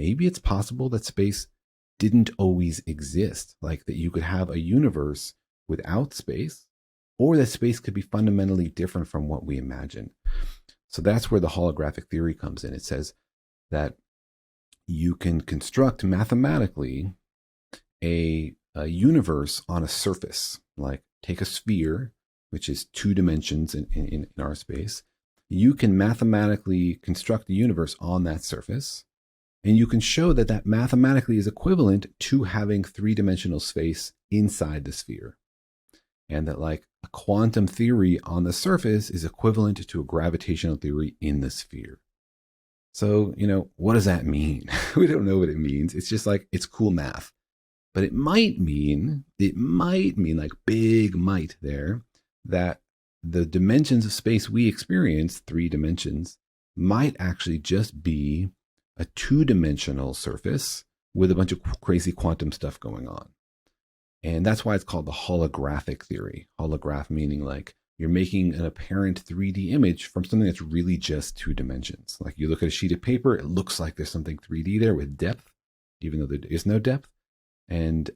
maybe it's possible that space didn't always exist, like that you could have a universe without space, or that space could be fundamentally different from what we imagine. So that's where the holographic theory comes in. It says that you can construct mathematically a universe on a surface, like take a sphere, which is 2 dimensions in our space. You can mathematically construct the universe on that surface, and you can show that that mathematically is equivalent to having 3-dimensional space inside the sphere. And that like a quantum theory on the surface is equivalent to a gravitational theory in the sphere. So, what does that mean? We don't know what it means. It's just like, it's cool math. But it might mean like big might there, that the dimensions of space we experience, 3 dimensions, might actually just be a 2-dimensional surface with a bunch of crazy quantum stuff going on. And that's why it's called the holographic theory. Holograph meaning like you're making an apparent 3D image from something that's really just 2 dimensions. Like you look at a sheet of paper, it looks like there's something 3D there with depth, even though there is no depth. And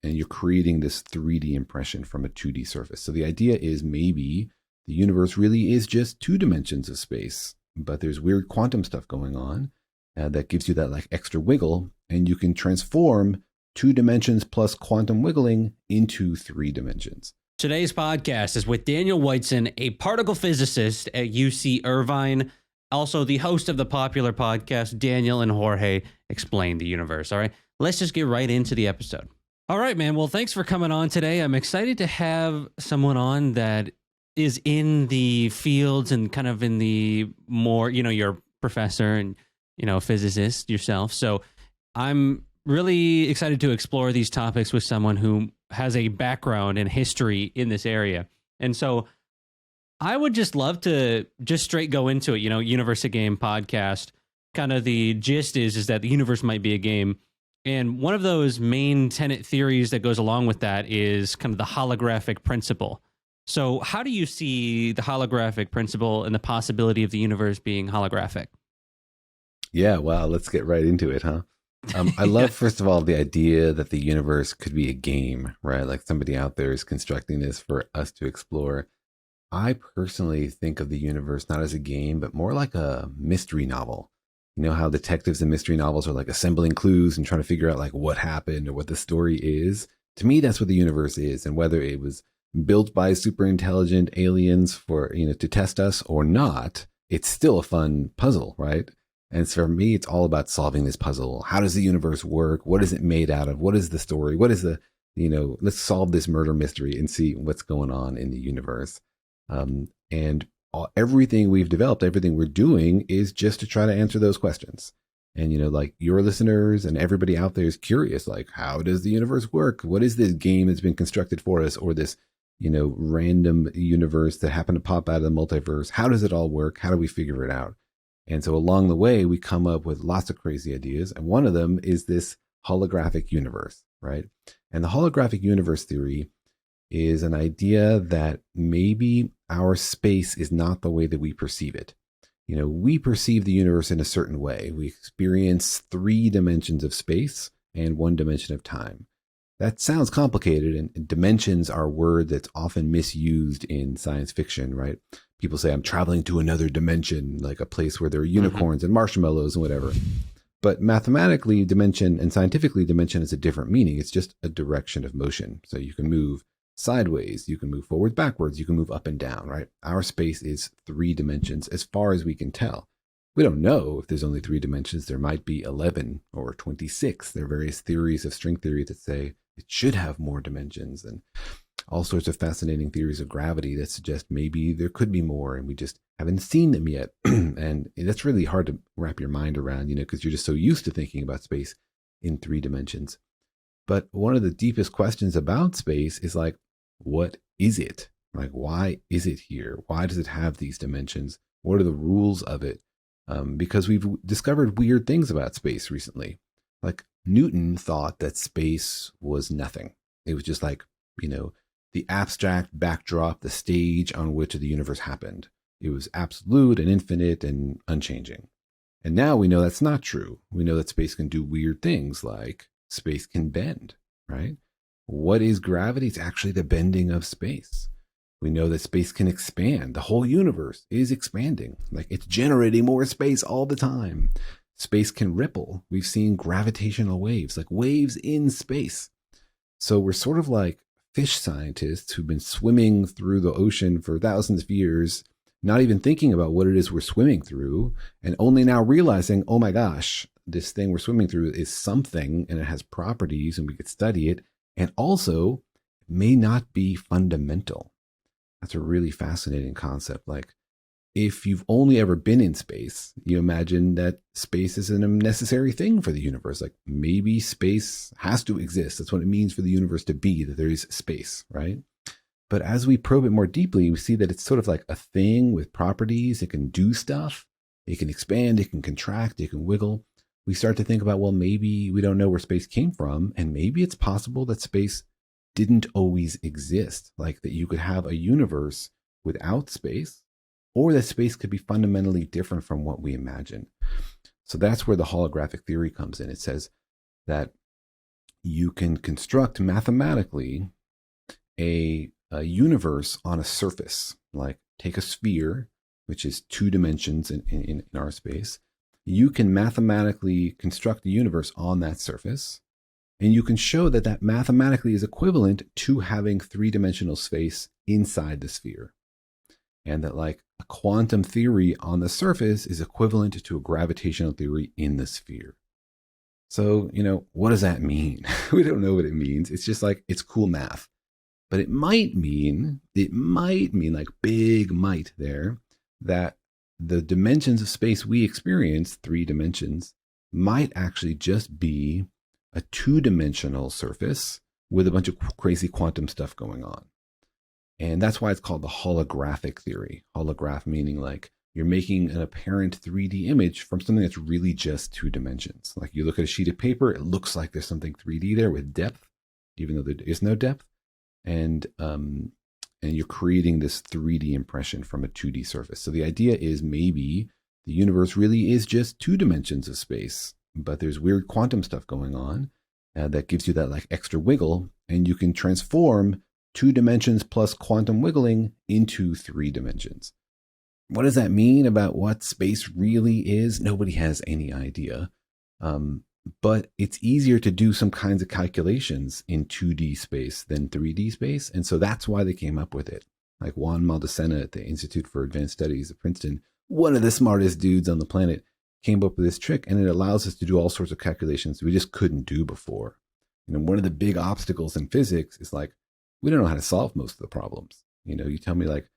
you're creating this 3D impression from a 2D surface. So the idea is maybe the universe really is just 2 dimensions of space, but there's weird quantum stuff going on that gives you that like extra wiggle, and you can transform 2 dimensions plus quantum wiggling into 3 dimensions. Today's podcast is with Daniel Whiteson, a particle physicist at UC Irvine, also the host of the popular podcast, Daniel and Jorge Explain the Universe. All right, let's just get right into the episode. All right, man. Well, thanks for coming on today. I'm excited to have someone on that is in the fields and kind of in the more, you're a professor and, physicist yourself. So I'm really excited to explore these topics with someone who has a background and history in this area. And so I would just love to just straight go into it, Universe a Game podcast. Kind of the gist is that the universe might be a game. And one of those main tenet theories that goes along with that is kind of the holographic principle. So how do you see the holographic principle and the possibility of the universe being holographic? Yeah, wow, let's get right into it, huh? I love, first of all, the idea that the universe could be a game, right? Like somebody out there is constructing this for us to explore. I personally think of the universe not as a game, but more like a mystery novel. You know how detectives in mystery novels are like assembling clues and trying to figure out like what happened or what the story is. To me, that's what the universe is. And whether it was built by super intelligent aliens for, to test us or not, it's still a fun puzzle, right? And so for me, it's all about solving this puzzle. How does the universe work? What is it made out of? What is the story? What is the, let's solve this murder mystery and see what's going on in the universe. And everything we've developed, everything we're doing is just to try to answer those questions. And, like your listeners and everybody out there is curious, like, how does the universe work? What is this game that's been constructed for us, or this, random universe that happened to pop out of the multiverse? How does it all work? How do we figure it out? And so along the way, we come up with lots of crazy ideas. And one of them is this holographic universe, right? And the holographic universe theory is an idea that maybe our space is not the way that we perceive it. We perceive the universe in a certain way. We experience 3 dimensions of space and 1 dimension of time. That sounds complicated, and dimensions are a word that's often misused in science fiction, right? People say, I'm traveling to another dimension, like a place where there are unicorns and marshmallows and whatever. But mathematically, dimension and scientifically, dimension is a different meaning. It's just a direction of motion. So you can move sideways, you can move forward, backwards, you can move up and down, right? Our space is 3 dimensions as far as we can tell. We don't know if there's only 3 dimensions. There might be 11 or 26. There are various theories of string theory that say it should have more dimensions, and all sorts of fascinating theories of gravity that suggest maybe there could be more, and we just haven't seen them yet. And that's really hard to wrap your mind around, because you're just so used to thinking about space in 3 dimensions. But one of the deepest questions about space is like, what is it? Like, why is it here? Why does it have these dimensions? What are the rules of it? Because we've discovered weird things about space recently. Like Newton thought that space was nothing. It was just like, the abstract backdrop, the stage on which the universe happened. It was absolute and infinite and unchanging. And now we know that's not true. We know that space can do weird things, like space can bend, right? What is gravity? It's actually the bending of space. We know that space can expand. The whole universe is expanding. Like, it's generating more space all the time. Space can ripple. We've seen gravitational waves, like waves in space. So we're sort of like fish scientists who've been swimming through the ocean for thousands of years, not even thinking about what it is we're swimming through, and only now realizing, oh my gosh, this thing we're swimming through is something, and it has properties, and we could study it, and also may not be fundamental. That's a really fascinating concept. Like, if you've only ever been in space, you imagine that space is a necessary thing for the universe. Like, maybe space has to exist. That's what it means for the universe to be, that there is space, right? But as we probe it more deeply, we see that it's sort of like a thing with properties. It can do stuff. It can expand. It can contract. It can wiggle. We start to think about, well, maybe we don't know where space came from. And maybe it's possible that space didn't always exist. Like, that you could have a universe without space, or that space could be fundamentally different from what we imagine. So that's where the holographic theory comes in. It says that you can construct mathematically a universe on a surface. Like, take a sphere, which is 2 dimensions in our space. You can mathematically construct the universe on that surface, and you can show that that mathematically is equivalent to having 3-dimensional space inside the sphere. And that, like, a quantum theory on the surface is equivalent to a gravitational theory in the sphere. So, what does that mean? We don't know what it means. It's just like, it's cool math. But it might mean like big might there, that the dimensions of space we experience, 3 dimensions, might actually just be a 2-dimensional surface with a bunch of crazy quantum stuff going on. And that's why it's called the holographic theory. Holograph meaning like you're making an apparent 3D image from something that's really just 2 dimensions. Like, you look at a sheet of paper, it looks like there's something 3D there with depth, even though there is no depth. And you're creating this 3D impression from a 2D surface. So the idea is maybe the universe really is just 2 dimensions of space, but there's weird quantum stuff going on that gives you that like extra wiggle, and you can transform 2 dimensions plus quantum wiggling into 3 dimensions. What does that mean about what space really is? Nobody has any idea. But it's easier to do some kinds of calculations in 2D space than 3D space. And so that's why they came up with it. Like Juan Maldacena at the Institute for Advanced Studies at Princeton, one of the smartest dudes on the planet, came up with this trick, and it allows us to do all sorts of calculations we just couldn't do before. One of the big obstacles in physics is like, we don't know how to solve most of the problems. You tell me like,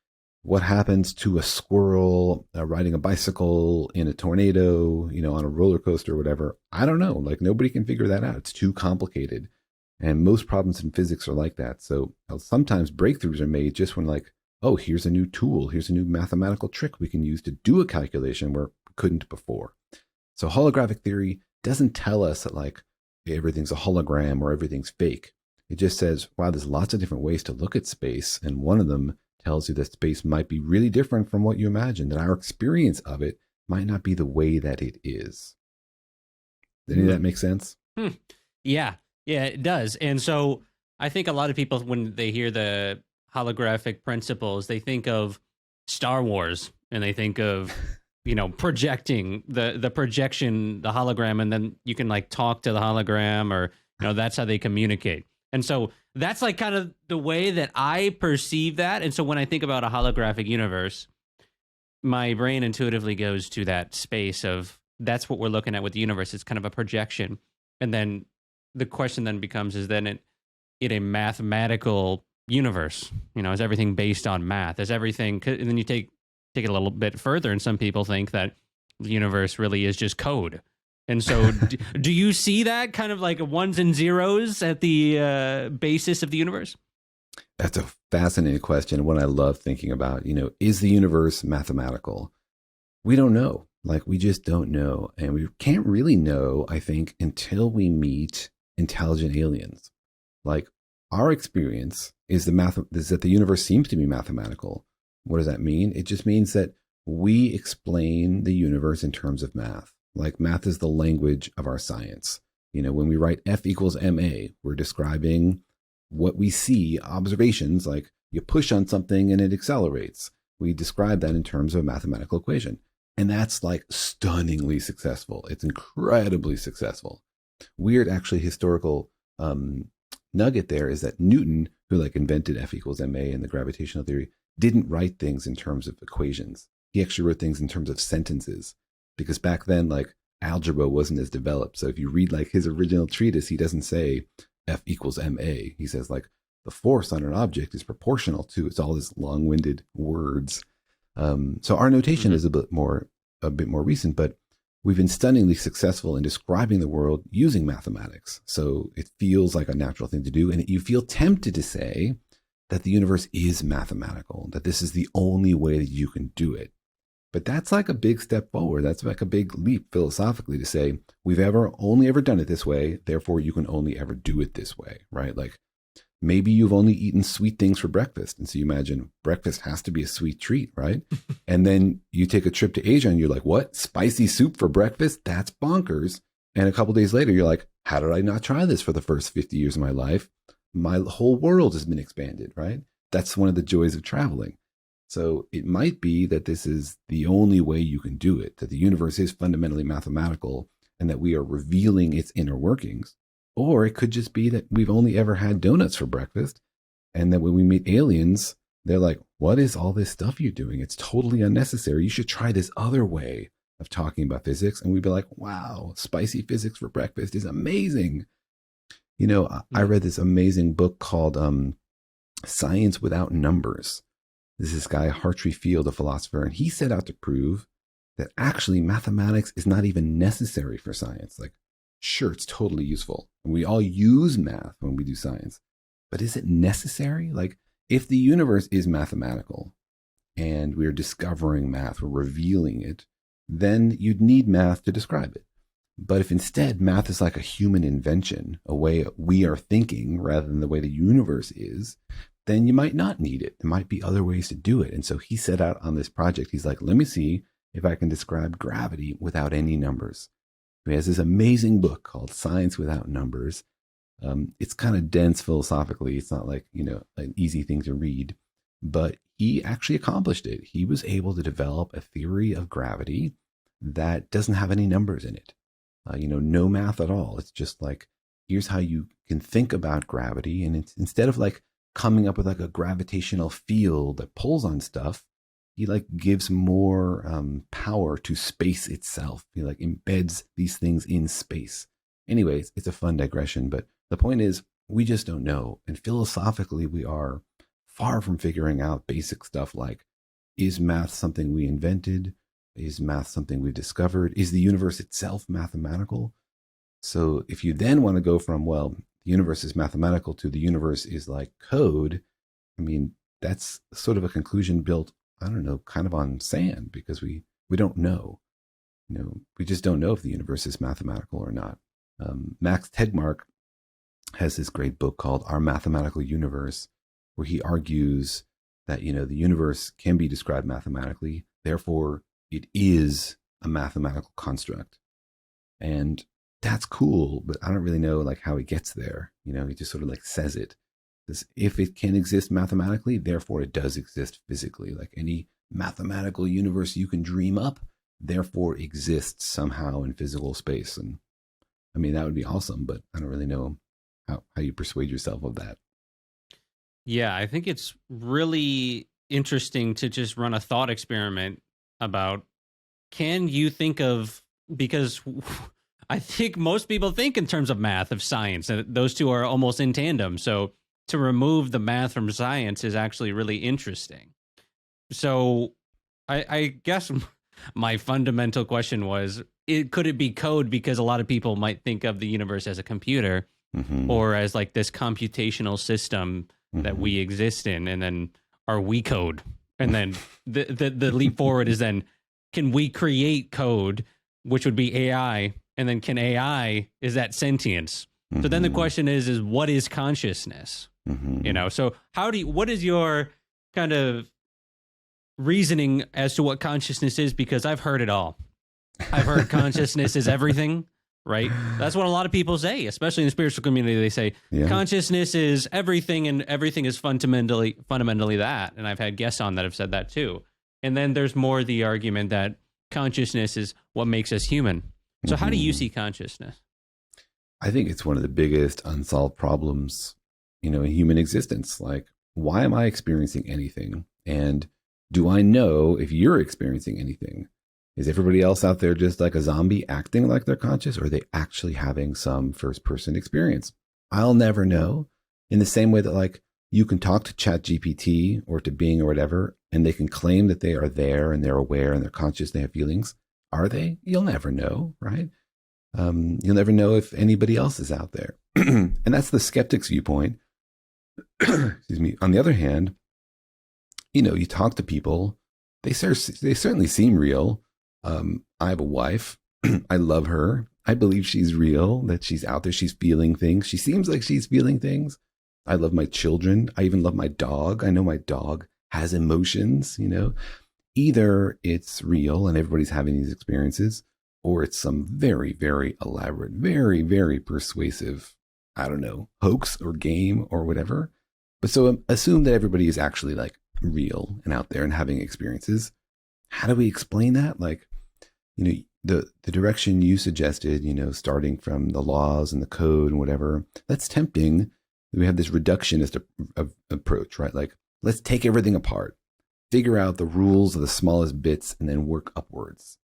what happens to a squirrel riding a bicycle in a tornado, on a roller coaster or whatever? I don't know. Like, nobody can figure that out. It's too complicated. And most problems in physics are like that. So sometimes breakthroughs are made just when like, oh, here's a new tool. Here's a new mathematical trick we can use to do a calculation where we couldn't before. So holographic theory doesn't tell us that like everything's a hologram or everything's fake. It just says, wow, there's lots of different ways to look at space. And one of them tells you that space might be really different from what you imagine, that our experience of it might not be the way that it is. Does any of that make sense? Yeah, it does. And so I think a lot of people, when they hear the holographic principles, they think of Star Wars, and they think of, projecting the projection, the hologram, and then you can like talk to the hologram, or, that's how they communicate. And so that's like kind of the way that I perceive that. And so when I think about a holographic universe, my brain intuitively goes to that space of, that's what we're looking at with the universe. It's kind of a projection. And then the question then becomes, is then it a mathematical universe? Is everything based on math? Is everything, and then you take it a little bit further, and some people think that the universe really is just code. And so do you see that kind of like ones and zeros at the basis of the universe? That's a fascinating question. One I love thinking about, is the universe mathematical? We don't know. Like, we just don't know. And we can't really know, I think, until we meet intelligent aliens. Like, our experience is that the universe seems to be mathematical. What does that mean? It just means that we explain the universe in terms of math. Like math is the language of our science. When we write F equals ma, we're describing what we see, observations, like you push on something and it accelerates. We describe that in terms of a mathematical equation. And that's like stunningly successful. It's incredibly successful. Weird, actually, historical nugget there is that Newton, who like invented F equals ma and the gravitational theory, didn't write things in terms of equations. He actually wrote things in terms of sentences, because back then, like, algebra wasn't as developed. So if you read like his original treatise, he doesn't say F equals ma. He says like the force on an object is proportional to, it's all this long-winded words. So our notation is a bit more recent, but we've been stunningly successful in describing the world using mathematics. So it feels like a natural thing to do. And you feel tempted to say that the universe is mathematical, that this is the only way that you can do it. But that's like a big step forward. That's like a big leap philosophically to say, we've only ever done it this way. Therefore, you can only ever do it this way, right? Like maybe you've only eaten sweet things for breakfast. And so you imagine breakfast has to be a sweet treat, right? And then you take a trip to Asia and you're like, what? Spicy soup for breakfast? That's bonkers. And a couple of days later, you're like, how did I not try this for the first 50 years of my life? My whole world has been expanded, right? That's one of the joys of traveling. So it might be that this is the only way you can do it, that the universe is fundamentally mathematical and that we are revealing its inner workings. Or it could just be that we've only ever had donuts for breakfast, and that when we meet aliens, they're like, what is all this stuff you're doing? It's totally unnecessary. You should try this other way of talking about physics. And we'd be like, wow, spicy physics for breakfast is amazing. I read this amazing book called Science Without Numbers. This is this guy, Hartree Field, a philosopher, and he set out to prove that actually mathematics is not even necessary for science. Like, sure, it's totally useful. And we all use math when we do science. But is it necessary? Like, if the universe is mathematical and we're discovering math, we're revealing it, then you'd need math to describe it. But if instead math is like a human invention, a way we are thinking rather than the way the universe is, then you might not need it. There might be other ways to do it. And so he set out on this project. He's like, let me see if I can describe gravity without any numbers. He has this amazing book called Science Without Numbers. It's kind of dense philosophically. It's not like, an easy thing to read, but he actually accomplished it. He was able to develop a theory of gravity that doesn't have any numbers in it. No math at all. It's just like, here's how you can think about gravity. And it's, instead of like coming up with like a gravitational field that pulls on stuff, he like gives more power to space itself. He like embeds these things in space. Anyways, it's a fun digression, but the point is we just don't know. And philosophically, we are far from figuring out basic stuff like, is math something we invented? Is math something we discovered? Is the universe itself mathematical? So if you then want to go from, well, the universe is mathematical to the universe is like code, I mean, that's sort of a conclusion built, I don't know, kind of on sand, because we don't know. We just don't know if the universe is mathematical or not. Max Tegmark has this great book called Our Mathematical Universe, where he argues that, the universe can be described mathematically. Therefore, it is a mathematical construct. And that's cool, but I don't really know like how he gets there. He just sort of like says it. Because if it can exist mathematically, therefore it does exist physically. Like any mathematical universe you can dream up, therefore exists somehow in physical space. And I mean, that would be awesome, but I don't really know how you persuade yourself of that. Yeah, I think it's really interesting to just run a thought experiment about, can you think of, because I think most people think in terms of math, of science, and those two are almost in tandem. So to remove the math from science is actually really interesting. So I guess my fundamental question was, could it be code? Because a lot of people might think of the universe as a computer or as like this computational system that we exist in, and then are we code? And then the leap forward is then, can we create code, which would be AI? And then can AI, is that sentience? So then the question is what is consciousness? So what is your kind of reasoning as to what consciousness is? Because I've heard it all. I've heard consciousness is everything, right? That's what a lot of people say, especially in the spiritual community. They say Yeah. consciousness is everything and everything is fundamentally that. And I've had guests on that have said that too. And then there's more the argument that consciousness is what makes us human. So how do you see consciousness? I think it's one of the biggest unsolved problems, in human existence. Like, why am I experiencing anything? And do I know if you're experiencing anything? Is everybody else out there just like a zombie acting like they're conscious, or are they actually having some first person experience? I'll never know. In the same way that, like, you can talk to ChatGPT or to Bing or whatever, and they can claim that they are there and they're aware and they're conscious, they have feelings. Are they? You'll never know, right? You'll never know if anybody else is out there. And that's the skeptic's viewpoint. Excuse me. On the other hand, you talk to people, they certainly seem real. I have a wife. I love her. I believe she's real, that she's out there. She's feeling things. She seems like she's feeling things. I love my children. I even love my dog. I know my dog has emotions, Either it's real and everybody's having these experiences, or it's some very, very elaborate, very, very persuasive, I don't know, hoax or game or whatever. But so assume that everybody is actually like real and out there and having experiences. How do we explain that? Like, the direction you suggested, starting from the laws and the code and whatever, that's tempting. We have this reductionist approach, right? Like, let's take everything apart, figure out the rules of the smallest bits, and then work upwards.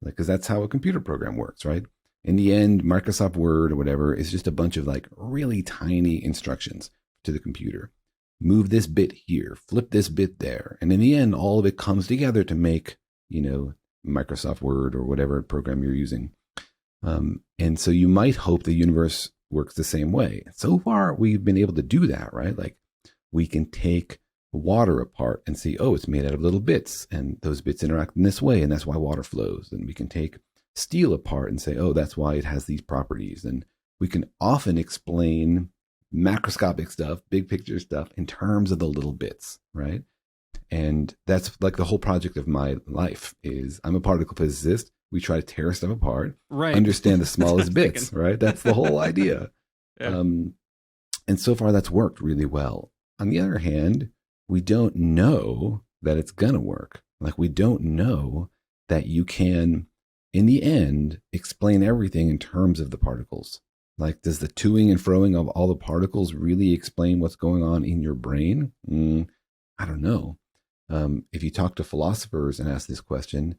Like, because that's how a computer program works, right? In the end, Microsoft Word or whatever is just a bunch of like really tiny instructions to the computer. Move this bit here, flip this bit there. And in the end, all of it comes together to make, Microsoft Word or whatever program you're using. And so you might hope the universe works the same way. So far, we've been able to do that, right? Like, we can take water apart and see, oh, it's made out of little bits, and those bits interact in this way, and that's why water flows. And we can take steel apart and say, oh, that's why it has these properties. And we can often explain macroscopic stuff, big picture stuff, in terms of the little bits, right? And that's like the whole project of my life is I'm a particle physicist. We try to tear stuff apart, right? Understand the smallest bits, right? That's the whole idea. Yeah. And so far that's worked really well. On the other hand, we don't know that it's going to work. Like, we don't know that you can, in the end, explain everything in terms of the particles. Like, does the toing and froing of all the particles really explain what's going on in your brain? I don't know. If you talk to philosophers and ask this question,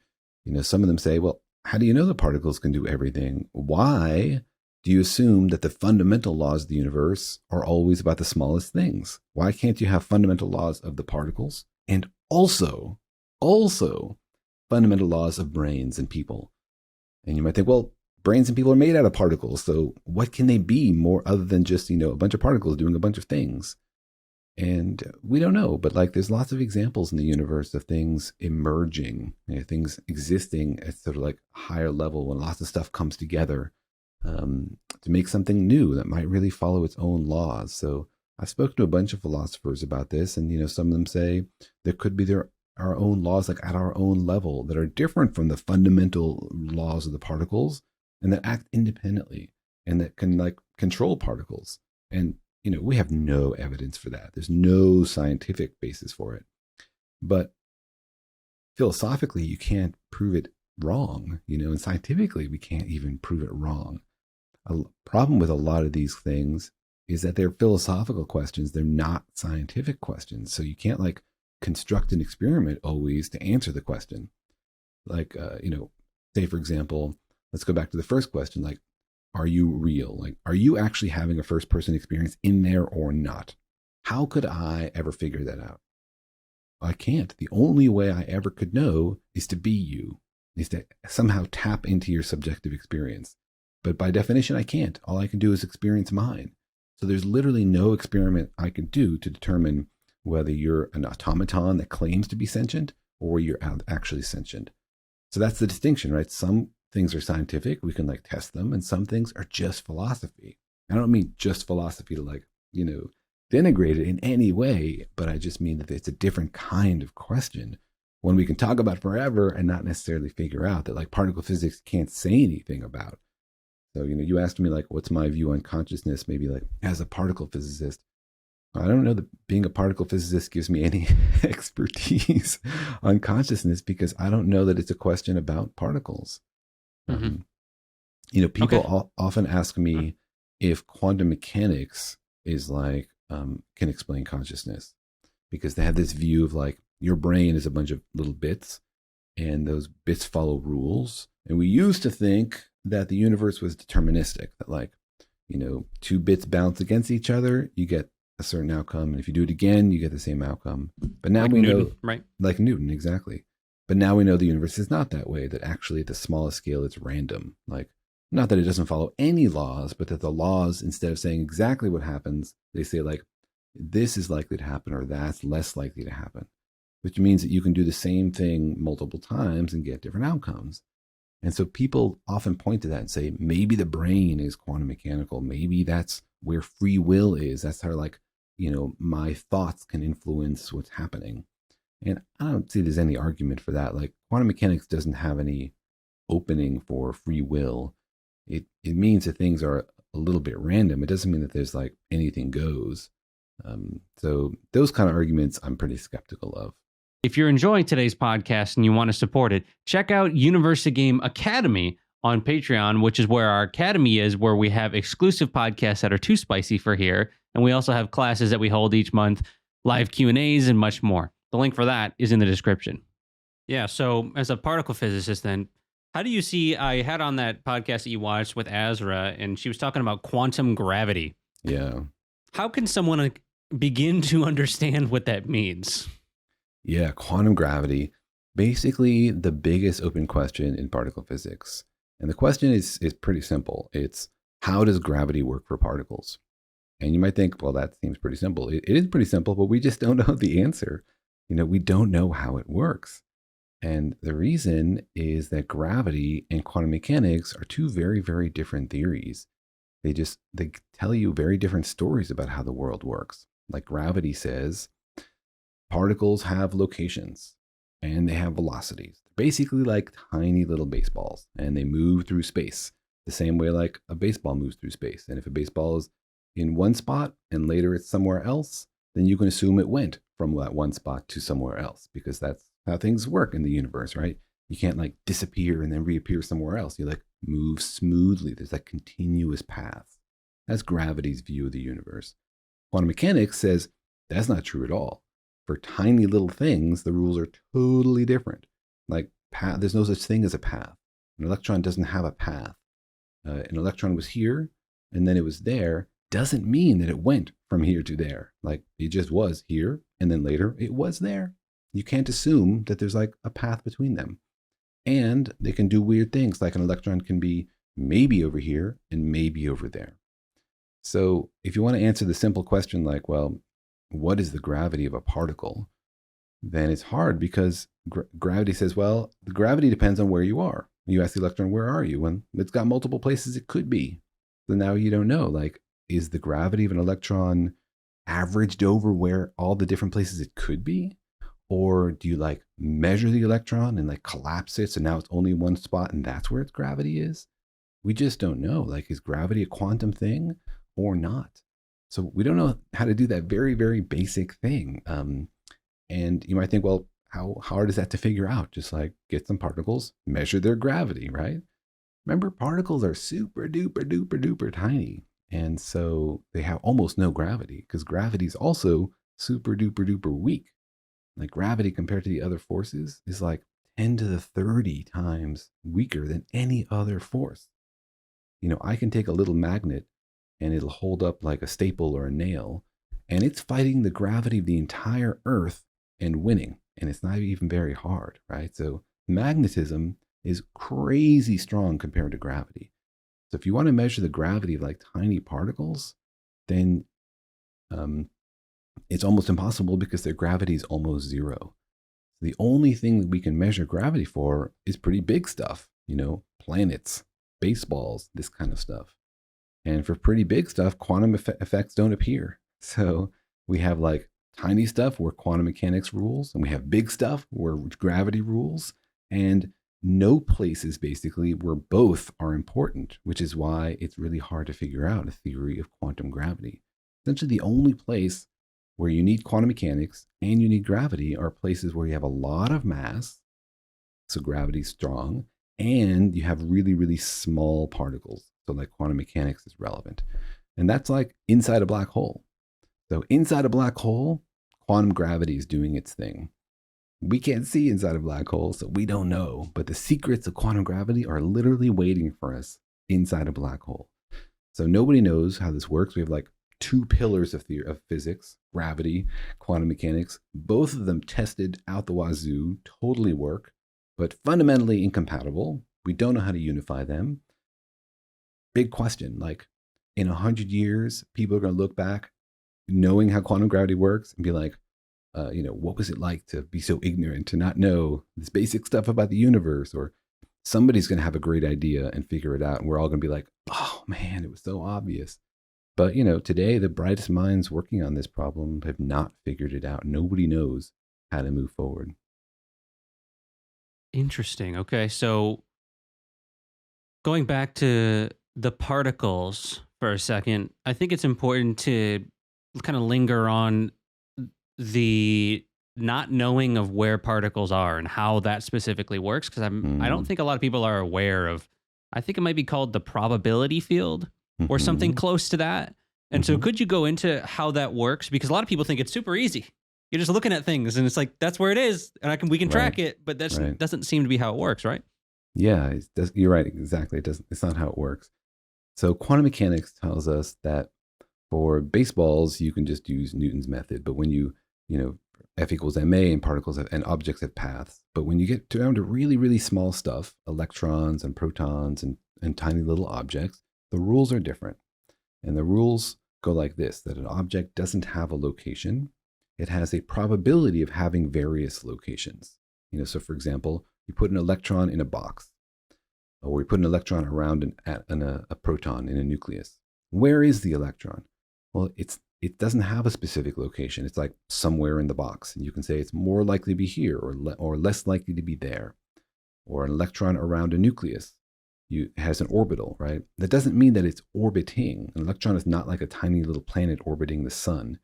some of them say, well, how do you know the particles can do everything? Why do you assume that the fundamental laws of the universe are always about the smallest things? Why can't you have fundamental laws of the particles and also fundamental laws of brains and people? And you might think, well, brains and people are made out of particles. So what can they be more other than just, a bunch of particles doing a bunch of things? And we don't know, but like, there's lots of examples in the universe of things emerging, things existing at sort of like higher level when lots of stuff comes together to make something new that might really follow its own laws. So I've spoken to a bunch of philosophers about this, and some of them say there could be our own laws, like at our own level, that are different from the fundamental laws of the particles, and that act independently and that can like control particles. And we have no evidence for that. There's no scientific basis for it. But philosophically, you can't prove it wrong, and scientifically, we can't even prove it wrong. A problem with a lot of these things is that they're philosophical questions. They're not scientific questions. So you can't like construct an experiment always to answer the question. Like, say, for example, let's go back to the first question, like, are you real? Like, are you actually having a first person experience in there or not? How could I ever figure that out? I can't. The only way I ever could know is to be you, is to somehow tap into your subjective experience. But by definition, I can't. All I can do is experience mine. So there's literally no experiment I can do to determine whether you're an automaton that claims to be sentient or you're actually sentient. So that's the distinction, right? Some things are scientific, we can like test them, and some things are just philosophy. I don't mean just philosophy to like, denigrate it in any way, but I just mean that it's a different kind of question one we can talk about forever and not necessarily figure out that like particle physics can't say anything about. So, you asked me like, what's my view on consciousness, maybe like as a particle physicist. I don't know that being a particle physicist gives me any expertise on consciousness because I don't know that it's a question about particles. Mm-hmm. People often ask me if quantum mechanics is like, can explain consciousness because they have this view of like your brain is a bunch of little bits and those bits follow rules. And we used to think that the universe was deterministic, that like, two bits bounce against each other, you get a certain outcome. And if you do it again, you get the same outcome. But now like we Newton, know, right? like Newton, exactly. But now we know the universe is not that way, that actually at the smallest scale, it's random. Like, not that it doesn't follow any laws, but that the laws, instead of saying exactly what happens, they say like, this is likely to happen or that's less likely to happen, which means that you can do the same thing multiple times and get different outcomes. And so people often point to that and say, maybe the brain is quantum mechanical. Maybe that's where free will is. That's how like, my thoughts can influence what's happening. And I don't see there's any argument for that. Like quantum mechanics doesn't have any opening for free will. It means that things are a little bit random. It doesn't mean that there's like anything goes. So those kind of arguments I'm pretty skeptical of. If you're enjoying today's podcast and you want to support it, check out University Game Academy on Patreon, which is where our academy is, where we have exclusive podcasts that are too spicy for here. And we also have classes that we hold each month, live Q&As, and much more. The link for that is in the description. Yeah, so as a particle physicist then, how do you see, I had on that podcast that you watched with Azra, and she was talking about quantum gravity. Yeah. How can someone begin to understand what that means? Yeah, quantum gravity, basically the biggest open question in particle physics. And the question is pretty simple. It's how does gravity work for particles? And you might think, well, that seems pretty simple. It is pretty simple, but we just don't know the answer. We don't know how it works. And the reason is that gravity and quantum mechanics are two very, very different theories. They tell you very different stories about how the world works. Like gravity says, particles have locations and they have velocities. They're basically like tiny little baseballs and they move through space the same way like a baseball moves through space. And if a baseball is in one spot and later it's somewhere else, then you can assume it went from that one spot to somewhere else because that's how things work in the universe, right? You can't like disappear and then reappear somewhere else. You like move smoothly. There's like continuous paths. That's gravity's view of the universe. Quantum mechanics says that's not true at all. For tiny little things, the rules are totally different. Like there's no such thing as a path. An electron doesn't have a path. An electron was here and then it was there. Doesn't mean that it went from here to there. Like it just was here and then later it was there. You can't assume that there's like a path between them. And they can do weird things, like an electron can be maybe over here and maybe over there. So if you want to answer the simple question like, well, what is the gravity of a particle? Then it's hard because gravity says, well, the gravity depends on where you are. You ask the electron, where are you? And it's got multiple places it could be. So now you don't know, like, is the gravity of an electron averaged over where all the different places it could be? Or do you like measure the electron and like collapse it so now it's only one spot and that's where its gravity is? We just don't know. Like, is gravity a quantum thing or not? So we don't know how to do that very, very basic thing. And you might think, well, how hard is that to figure out? Just like get some particles, measure their gravity, right? Remember, particles are super duper duper duper tiny. And so they have almost no gravity because gravity is also super duper duper weak. Like gravity compared to the other forces is like 10 to the 30 times weaker than any other force. I can take a little magnet and it'll hold up like a staple or a nail, and it's fighting the gravity of the entire Earth and winning. And it's not even very hard, right? So magnetism is crazy strong compared to gravity. So if you want to measure the gravity of like tiny particles, then it's almost impossible because their gravity is almost zero. The only thing that we can measure gravity for is pretty big stuff, planets, baseballs, this kind of stuff. And for pretty big stuff, quantum effects don't appear. So we have like tiny stuff where quantum mechanics rules, and we have big stuff where gravity rules, and no places basically where both are important, which is why it's really hard to figure out a theory of quantum gravity. Essentially, the only place where you need quantum mechanics and you need gravity are places where you have a lot of mass, so gravity's strong, and you have really, really small particles. So, like quantum mechanics is relevant. And that's like inside a black hole. So, inside a black hole, quantum gravity is doing its thing. We can't see inside a black hole, so we don't know. But the secrets of quantum gravity are literally waiting for us inside a black hole. So, nobody knows how this works. We have like two pillars of physics: gravity, quantum mechanics. Both of them tested out the wazoo, totally work, but fundamentally incompatible. We don't know how to unify them. Big question, like in 100 years, people are going to look back knowing how quantum gravity works and be like, what was it like to be so ignorant, to not know this basic stuff about the universe? Or somebody's going to have a great idea and figure it out. And we're all going to be like, oh man, it was so obvious. But, today the brightest minds working on this problem have not figured it out. Nobody knows how to move forward. Interesting. Okay. So going back to the particles for a second, I think it's important to kind of linger on the not knowing of where particles are and how that specifically works, because I don't think a lot of people are aware of. I think it might be called the probability field or something close to that. And so could you go into how that works? Because a lot of people think it's super easy. You're just looking at things and it's like, that's where it is. And we can track it, but that doesn't seem to be how it works, right? Yeah, you're right. Exactly. It's not how it works. So quantum mechanics tells us that for baseballs, you can just use Newton's method. But when F equals ma, and particles and objects have paths. But when you get down to really, really small stuff, electrons and protons and tiny little objects, the rules are different. And the rules go like this: that an object doesn't have a location. It has a probability of having various locations. So for example, you put an electron in a box, or we put an electron around a proton in a nucleus. Where is the electron? Well, it doesn't have a specific location. It's like somewhere in the box. And you can say it's more likely to be here or less likely to be there. Or an electron around a nucleus has an orbital, right? That doesn't mean that it's orbiting. An electron is not like a tiny little planet orbiting the sun.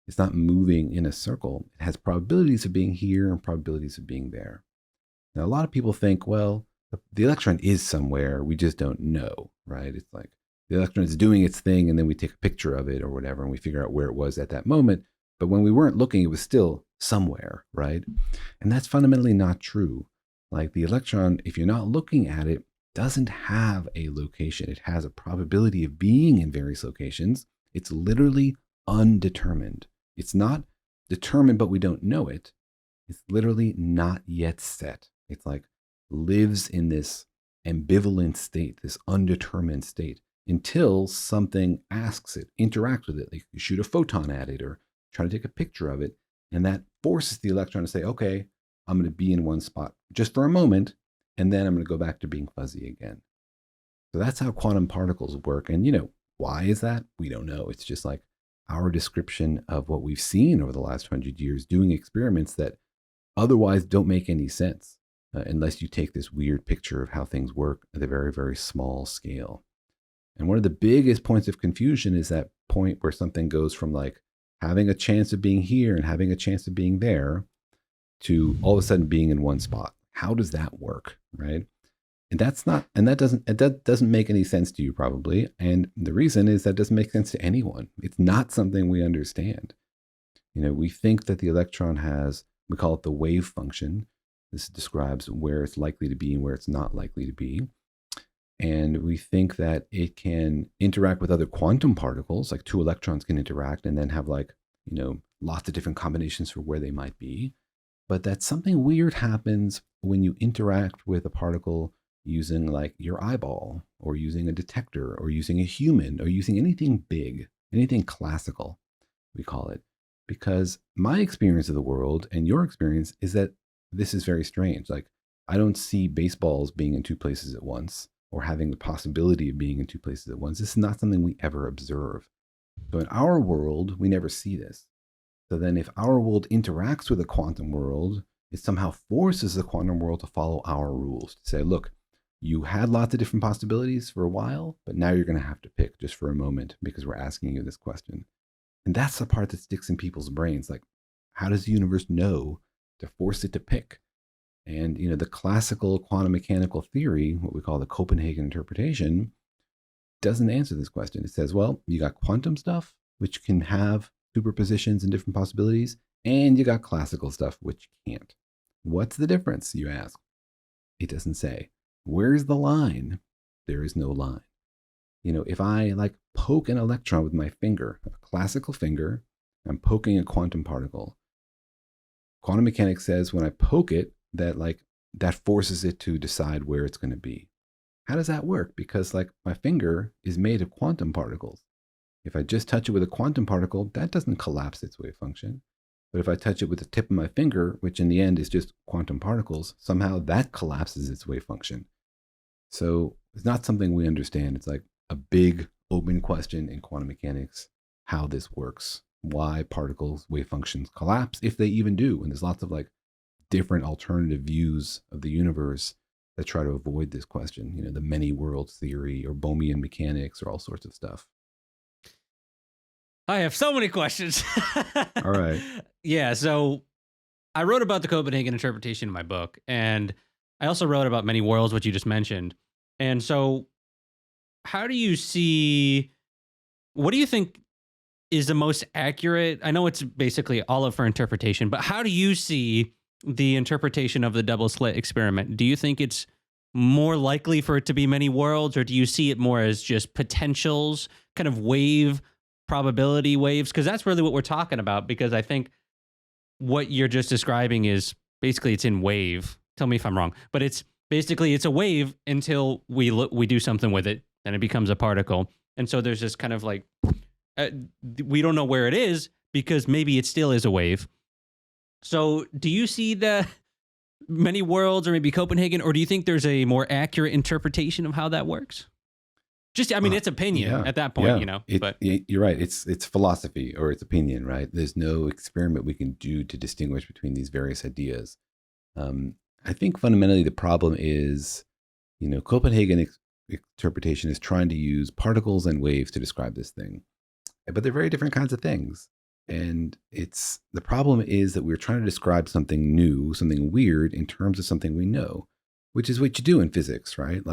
It's not moving in a circle. It has probabilities of being here and probabilities of being there. Now, a lot of people think, well, the electron is somewhere, we just don't know, right? It's like the electron is doing its thing, and then we take a picture of it or whatever, and we figure out where it was at that moment. But when we weren't looking, it was still somewhere, right? And that's fundamentally not true. Like the electron, if you're not looking at it, doesn't have a location. It has a probability of being in various locations. It's literally undetermined. It's not determined, but we don't know it. It's literally not yet set. It's like lives in this ambivalent state, this undetermined state, until something asks it, interacts with it. Like you shoot a photon at it or try to take a picture of it. And that forces the electron to say, okay, I'm going to be in one spot just for a moment, and then I'm going to go back to being fuzzy again. So that's how quantum particles work. And why is that? We don't know. It's just like our description of what we've seen over the last 100 years doing experiments that otherwise don't make any sense unless you take this weird picture of how things work at a very, very small scale. And one of the biggest points of confusion is that point where something goes from like having a chance of being here and having a chance of being there to all of a sudden being in one spot. How does that work, right? And that doesn't make any sense to you probably. And the reason is that doesn't make sense to anyone. It's not something we understand. We think that the electron has, we call it the wave function. This describes where it's likely to be and where it's not likely to be. And we think that it can interact with other quantum particles, like two electrons can interact and then have lots of different combinations for where they might be. But that something weird happens when you interact with a particle using like your eyeball or using a detector or using a human or using anything big, anything classical, we call it. Because my experience of the world and your experience is that this is very strange. Like I don't see baseballs being in two places at once or having the possibility of being in two places at once. This is not something we ever observe. So in our world, we never see this. So then if our world interacts with the quantum world, it somehow forces the quantum world to follow our rules, to say, look, you had lots of different possibilities for a while, but now you're going to have to pick just for a moment because we're asking you this question. And that's the part that sticks in people's brains. Like, how does the universe know to force it to pick? And, the classical quantum mechanical theory, what we call the Copenhagen interpretation, doesn't answer this question. It says, well, you got quantum stuff, which can have superpositions and different possibilities, and you got classical stuff, which can't. What's the difference, you ask? It doesn't say. Where's the line? There is no line. If I poke an electron with my finger, a classical finger, I'm poking a quantum particle. Quantum mechanics says when I poke it, that forces it to decide where it's going to be. How does that work? Because my finger is made of quantum particles. If I just touch it with a quantum particle, that doesn't collapse its wave function. But if I touch it with the tip of my finger, which in the end is just quantum particles, somehow that collapses its wave function. So it's not something we understand. It's a big open question in quantum mechanics, how this works, why particles' wave functions collapse, if they even do. And there's lots of different alternative views of the universe that try to avoid this question, the many worlds theory or Bohmian mechanics or all sorts of stuff. I have so many questions. All right. Yeah, so I wrote about the Copenhagen interpretation in my book, and I also wrote about many worlds, which you just mentioned. And so how do you see, what do you think is the most accurate? I know it's basically all up for interpretation, but how do you see the interpretation of the double slit experiment? Do you think it's more likely for it to be many worlds, or do you see it more as just potentials, kind of probability waves? Because that's really what we're talking about, because I think what you're just describing is basically it's in wave. Tell me if I'm wrong, but it's basically it's a wave until we do something with it, then it becomes a particle. And so there's this kind of we don't know where it is because maybe it still is a wave. So do you see the many worlds or maybe Copenhagen, or do you think there's a more accurate interpretation of how that works? Just, I mean, it's opinion at that point, but you're right. It's philosophy or it's opinion, right? There's no experiment we can do to distinguish between these various ideas. I think fundamentally the problem is, Copenhagen interpretation is trying to use particles and waves to describe this thing, but they're very different kinds of things. And the problem is that we're trying to describe something new, something weird in terms of something we know, which is what you do in physics, right?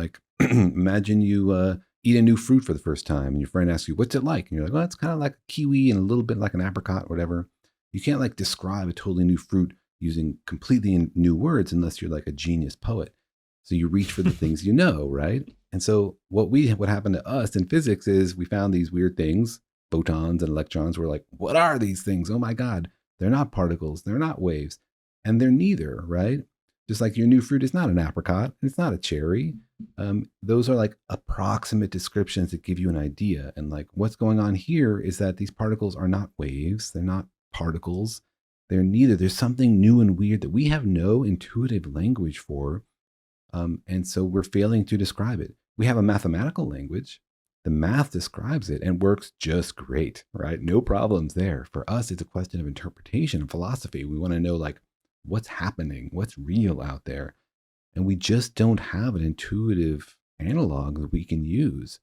Imagine you eat a new fruit for the first time and your friend asks you, what's it like? And you're like, well, it's kind of like a kiwi and a little bit like an apricot, whatever. You can't describe a totally new fruit using completely new words unless you're a genius poet. So you reach for the things you know, right? And so what happened to us in physics is we found these weird things, photons and electrons. We're like, what are these things? Oh my God, they're not particles, they're not waves, and they're neither, right? Just like your new fruit is not an apricot, it's not a cherry. Those are approximate descriptions that give you an idea. And what's going on here is that these particles are not waves, they're not particles, they're neither. There's something new and weird that we have no intuitive language for. And so we're failing to describe it. We have a mathematical language. The math describes it and works just great, right? No problems there. For us, it's a question of interpretation and philosophy. We want to know what's happening, what's real out there. And we just don't have an intuitive analog that we can use.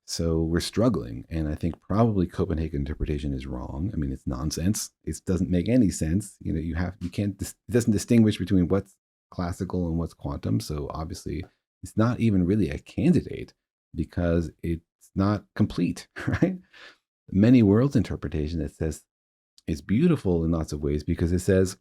So we're struggling. And I think probably Copenhagen interpretation is wrong. I mean, it's nonsense. It doesn't make any sense. It doesn't distinguish between what's classical and what's quantum. So obviously it's not even really a candidate because it's not complete, right? Many worlds interpretation that says it's beautiful in lots of ways because it says,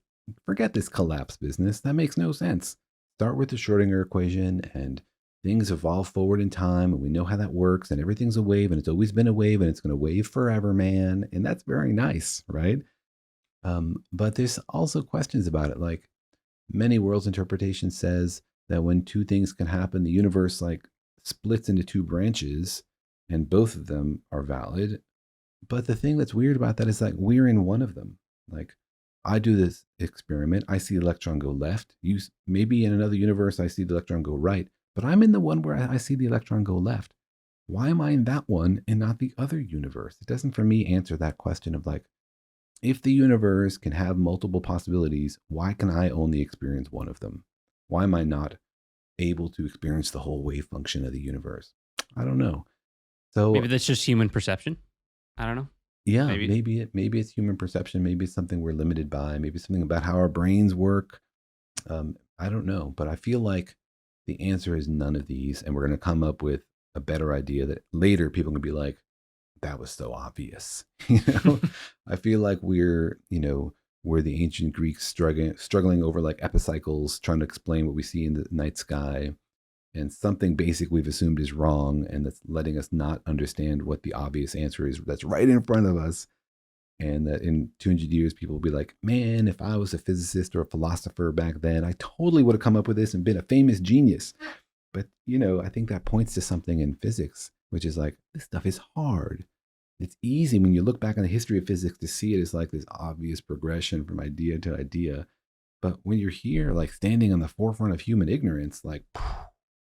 forget this collapse business. That makes no sense. Start with the Schrodinger equation and things evolve forward in time and we know how that works and everything's a wave and it's always been a wave and it's going to wave forever, man. And that's very nice, right? But there's also questions about it. Many worlds interpretation says that when two things can happen, the universe splits into two branches and both of them are valid. But the thing that's weird about that is we're in one of them. I do this experiment. I see the electron go left. Maybe in another universe, I see the electron go right, but I'm in the one where I see the electron go left. Why am I in that one and not the other universe? It doesn't, for me, answer that question of if the universe can have multiple possibilities, why can I only experience one of them? Why am I not able to experience the whole wave function of the universe? I don't know. Maybe So that's just human perception. I don't know. yeah, Maybe. maybe it's human perception. Maybe it's something we're limited by. Maybe something about how our brains work. I don't know, but I feel like the answer is none of these, and we're going to come up with a better idea that later people can be like, "That was so obvious." you know, I feel like we're the ancient Greeks struggling over like epicycles, trying to explain what we see in the night sky, and something basic we've assumed is wrong, and that's letting us not understand what the obvious answer is that's right in front of us. And that in 200 years, people will be like, man, if I was a physicist or a philosopher back then, I totally would have come up with this and been a famous genius. But, I think that points to something in physics, which is like, this stuff is hard. It's easy when you look back on the history of physics to see it as like this obvious progression from idea to idea. But when you're here, like standing on the forefront of human ignorance, like,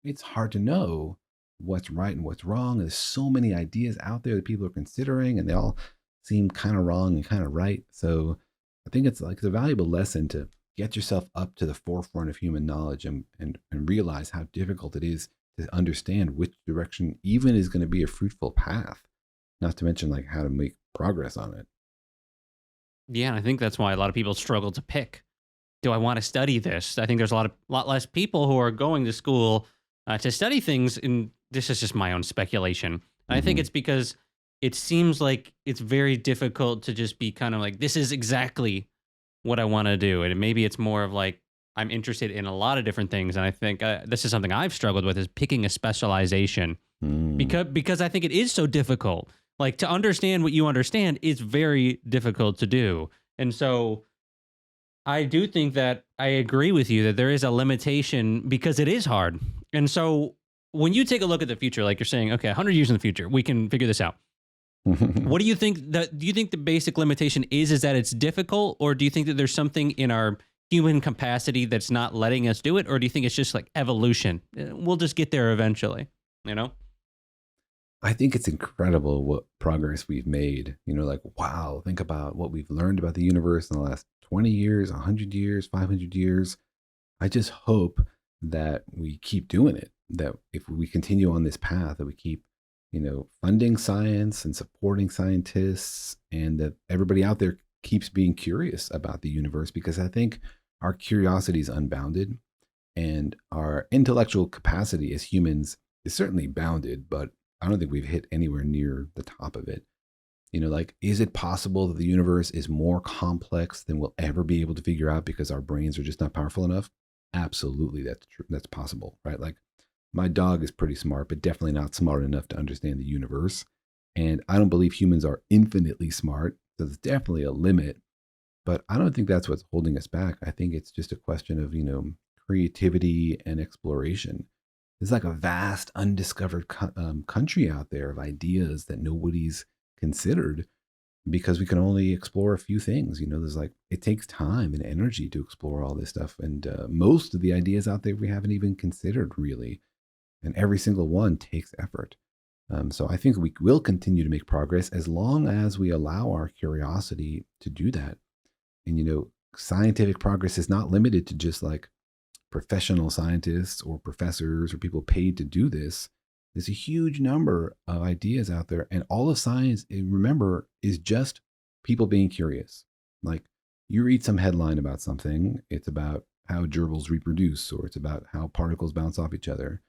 it's hard to know what's right and what's wrong. There's so many ideas out there that people are considering, and they all seem kind of wrong and kind of right. So I think it's like it's a valuable lesson to get yourself up to the forefront of human knowledge and realize how difficult it is to understand which direction even is going to be a fruitful path, not to mention like how to make progress on it. Yeah, and I think that's why a lot of people struggle to pick. Do I want to study this? I think there's a lot less people who are going to school to study things. And this is just my own speculation. I think Mm-hmm. it's because it seems like it's very difficult to just be kind of like, this is exactly what I want to do. And maybe it's more of like, I'm interested in a lot of different things. And I think this is something I've struggled with, is picking a specialization, Mm. because I think it is so difficult. Like, to understand what you understand is very difficult to do. And so I do think that I agree with you that there is a limitation because it is hard. And so when you take a look at the future, like you're saying, okay, 100 years in the future, we can figure this out. What do you think do you think the basic limitation is that it's difficult, or do you think that there's something in our human capacity that's not letting us do it, or do you think it's just like evolution? We'll just get there eventually, you know? I think it's incredible what progress we've made. Like, wow, think about what we've learned about the universe in the last 20 years, 100 years, 500 years. I just hope that we keep doing it, that if we continue on this path, that we keep, funding science and supporting scientists, and that everybody out there keeps being curious about the universe, because I think our curiosity is unbounded and our intellectual capacity as humans is certainly bounded, but I don't think we've hit anywhere near the top of it. Like, is it possible that the universe is more complex than we'll ever be able to figure out because our brains are just not powerful enough? Absolutely, that's true. That's possible, right? Like, my dog is pretty smart, but definitely not smart enough to understand the universe. And I don't believe humans are infinitely smart. So there's definitely a limit, but I don't think that's what's holding us back. I think it's just a question of, creativity and exploration. There's like a vast undiscovered country out there of ideas that nobody's considered, because we can only explore a few things. There's like, it takes time and energy to explore all this stuff. And most of the ideas out there we haven't even considered really. And every single one takes effort. So I think we will continue to make progress as long as we allow our curiosity to do that. And, scientific progress is not limited to just like professional scientists or professors or people paid to do this. There's a huge number of ideas out there, and all of science, remember, is just people being curious. Like, you read some headline about something, it's about how gerbils reproduce, or it's about how particles bounce off each other,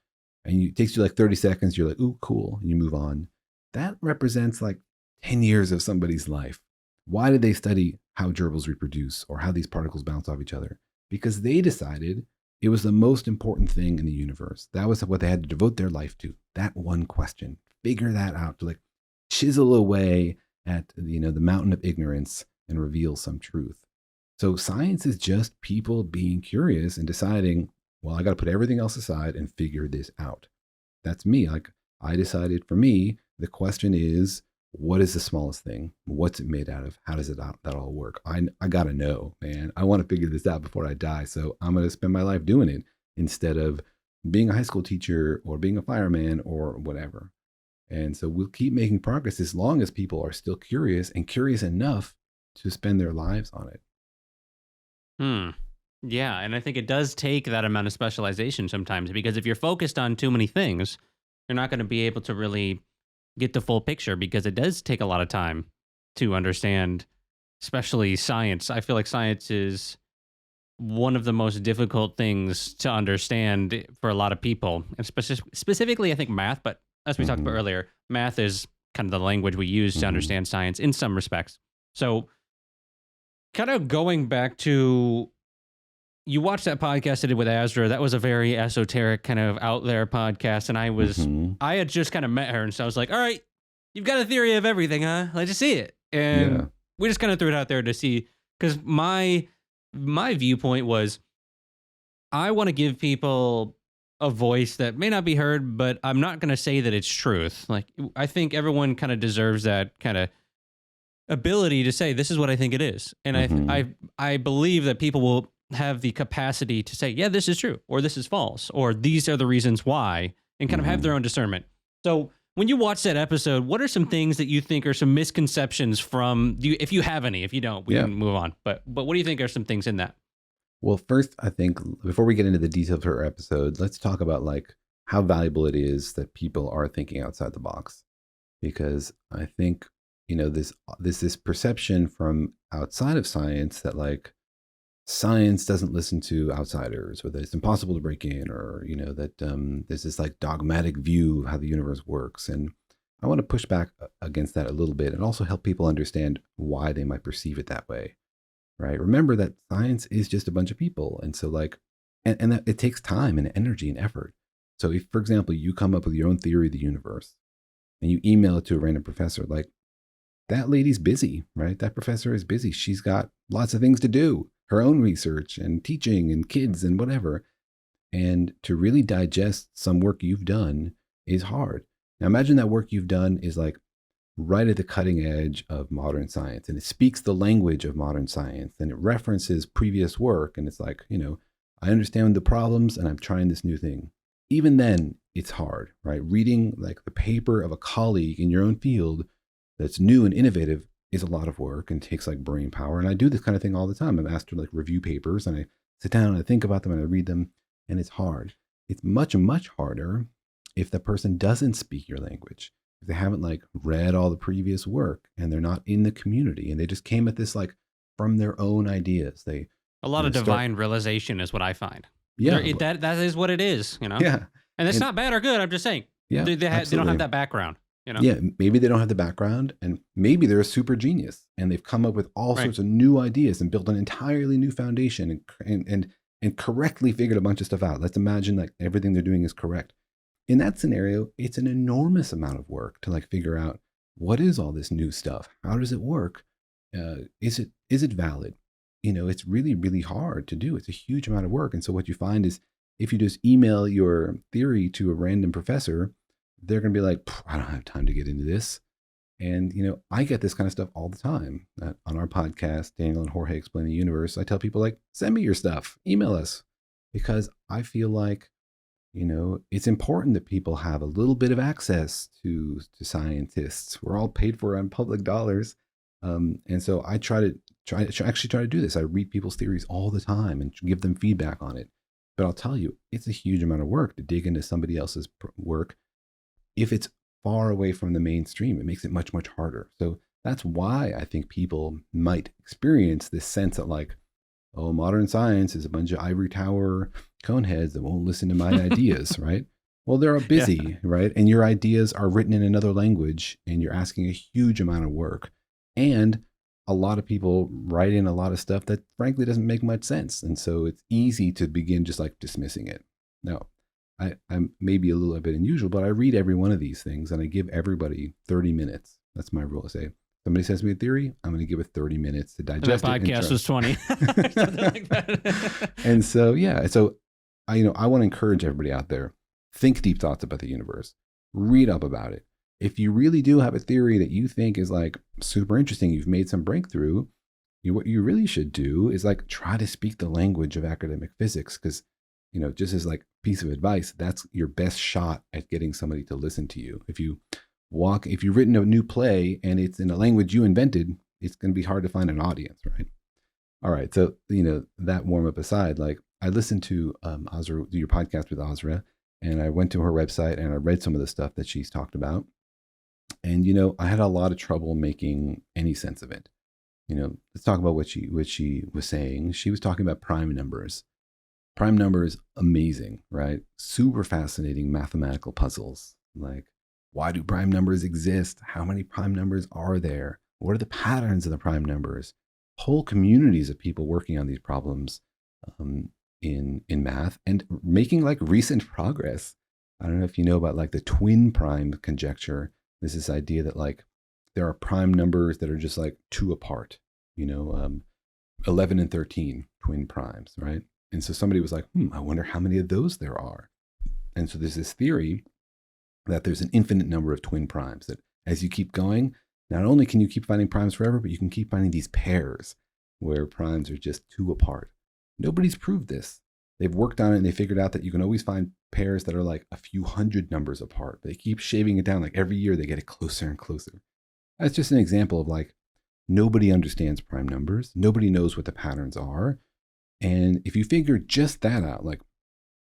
and it takes you like 30 seconds. You're like, ooh, cool, and you move on. That represents like 10 years of somebody's life. Why did they study how gerbils reproduce or how these particles bounce off each other? Because they decided it was the most important thing in the universe. That was what they had to devote their life to. That one question. Figure that out, to like chisel away at the mountain of ignorance and reveal some truth. So science is just people being curious and deciding, well, I got to put everything else aside and figure this out. That's me. Like, I decided, for me, the question is, what is the smallest thing? What's it made out of? How does that all work? I got to know, man. I want to figure this out before I die. So I'm going to spend my life doing it instead of being a high school teacher or being a fireman or whatever. And so we'll keep making progress as long as people are still curious and curious enough to spend their lives on it. Yeah, and I think it does take that amount of specialization sometimes, because if you're focused on too many things, you're not going to be able to really get the full picture, because it does take a lot of time to understand, especially science. I feel like science is one of the most difficult things to understand for a lot of people, and specifically, I think math. But as we talked about earlier, math is kind of the language we use to understand science in some respects. So, kind of going back to, you watched that podcast I did with Azra. That was a very esoteric, kind of out there podcast, and I had just kind of met her, and so I was like, "All right, you've got a theory of everything, huh? Let's just see it." And we just kind of threw it out there to see, because my viewpoint was, I want to give people a voice that may not be heard, but I'm not going to say that it's truth. Like, I think everyone kind of deserves that kind of ability to say, this is what I think it is. And I believe that people will have the capacity to say, yeah, this is true, or this is false, or these are the reasons why, and kind of have their own discernment. So when you watch that episode, what are some things that you think are some misconceptions from you? If you have any, if you don't, we can move on. But what do you think are some things in that? Well, first, I think before we get into the details of her episode, let's talk about like how valuable it is that people are thinking outside the box, because I think, you know, this perception from outside of science that like science doesn't listen to outsiders, or that it's impossible to break in, or, you know, that there's this like dogmatic view of how the universe works. And I want to push back against that a little bit, and also help people understand why they might perceive it that way, right? Remember that science is just a bunch of people. And so like, and that it takes time and energy and effort. So if, for example, you come up with your own theory of the universe and you email it to a random professor, like, that lady's busy, right? That professor is busy. She's got lots of things to do, her own research and teaching and kids and whatever. And to really digest some work you've done is hard. Now imagine that work you've done is like right at the cutting edge of modern science, and it speaks the language of modern science, and it references previous work. And it's like, you know, I understand the problems and I'm trying this new thing. Even then it's hard, right? Reading like the paper of a colleague in your own field that's new and innovative is a lot of work and takes like brain power. And I do this kind of thing all the time. I'm asked to like review papers, and I sit down and I think about them and I read them, and it's hard. It's much, much harder if the person doesn't speak your language, if they haven't like read all the previous work, and they're not in the community, and they just came at this like from their own ideas. A lot of divine realization is what I find. Yeah. That is what it is, you know? Yeah. And it's not bad or good. I'm just saying. Yeah, they don't have that background. You know? Yeah, maybe they don't have the background, and maybe they're a super genius and they've come up with all sorts of new ideas and built an entirely new foundation and correctly figured a bunch of stuff out. Let's imagine like everything they're doing is correct. In that scenario, it's an enormous amount of work to like figure out, what is all this new stuff? How does it work? Is it valid? You know, it's really, really hard to do. It's a huge amount of work. And so what you find is, if you just email your theory to a random professor, they're going to be like, I don't have time to get into this. And, you know, I get this kind of stuff all the time. On our podcast, Daniel and Jorge Explain the Universe, I tell people like, send me your stuff, email us, because I feel like, you know, it's important that people have a little bit of access to scientists. We're all paid for on public dollars. And so I try to do this. I read people's theories all the time and give them feedback on it. But I'll tell you, it's a huge amount of work to dig into somebody else's work. If it's far away from the mainstream, it makes it much, much harder. So that's why I think people might experience this sense that like, oh, modern science is a bunch of ivory tower coneheads that won't listen to my ideas, right? Well, they're busy, right? And your ideas are written in another language, and you're asking a huge amount of work. And a lot of people write in a lot of stuff that frankly doesn't make much sense. And so it's easy to begin just like dismissing it. Now, I'm maybe a little bit unusual, but I read every one of these things and I give everybody 30 minutes. That's my rule. I say, somebody sends me a theory, I'm going to give it 30 minutes to digest it. That podcast was 20. Something like that. And so, yeah. So, I want to encourage everybody out there, think deep thoughts about the universe, read up about it. If you really do have a theory that you think is like super interesting, you've made some breakthrough, what you really should do is like try to speak the language of academic physics, because, you know, just as like piece of advice, that's your best shot at getting somebody to listen to you. If you've written a new play and it's in a language you invented, it's going to be hard to find an audience, right? All right. So, that warm up aside, like I listened to Azra, your podcast with Azra, and I went to her website and I read some of the stuff that she's talked about. And, I had a lot of trouble making any sense of it. Let's talk about what she was saying. She was talking about prime numbers. Prime numbers, amazing, right? Super fascinating mathematical puzzles. Like, why do prime numbers exist? How many prime numbers are there? What are the patterns of the prime numbers? Whole communities of people working on these problems in math and making like recent progress. I don't know if you know about like the twin prime conjecture. There's this idea that like there are prime numbers that are just like 2 apart, 11 and 13 twin primes, right? And so somebody was like, I wonder how many of those there are. And so there's this theory that there's an infinite number of twin primes, that as you keep going, not only can you keep finding primes forever, but you can keep finding these pairs where primes are just 2 apart. Nobody's proved this. They've worked on it and they figured out that you can always find pairs that are like a few hundred numbers apart. They keep shaving it down. Like every year they get it closer and closer. That's just an example of like, nobody understands prime numbers. Nobody knows what the patterns are. And if you figure just that out, like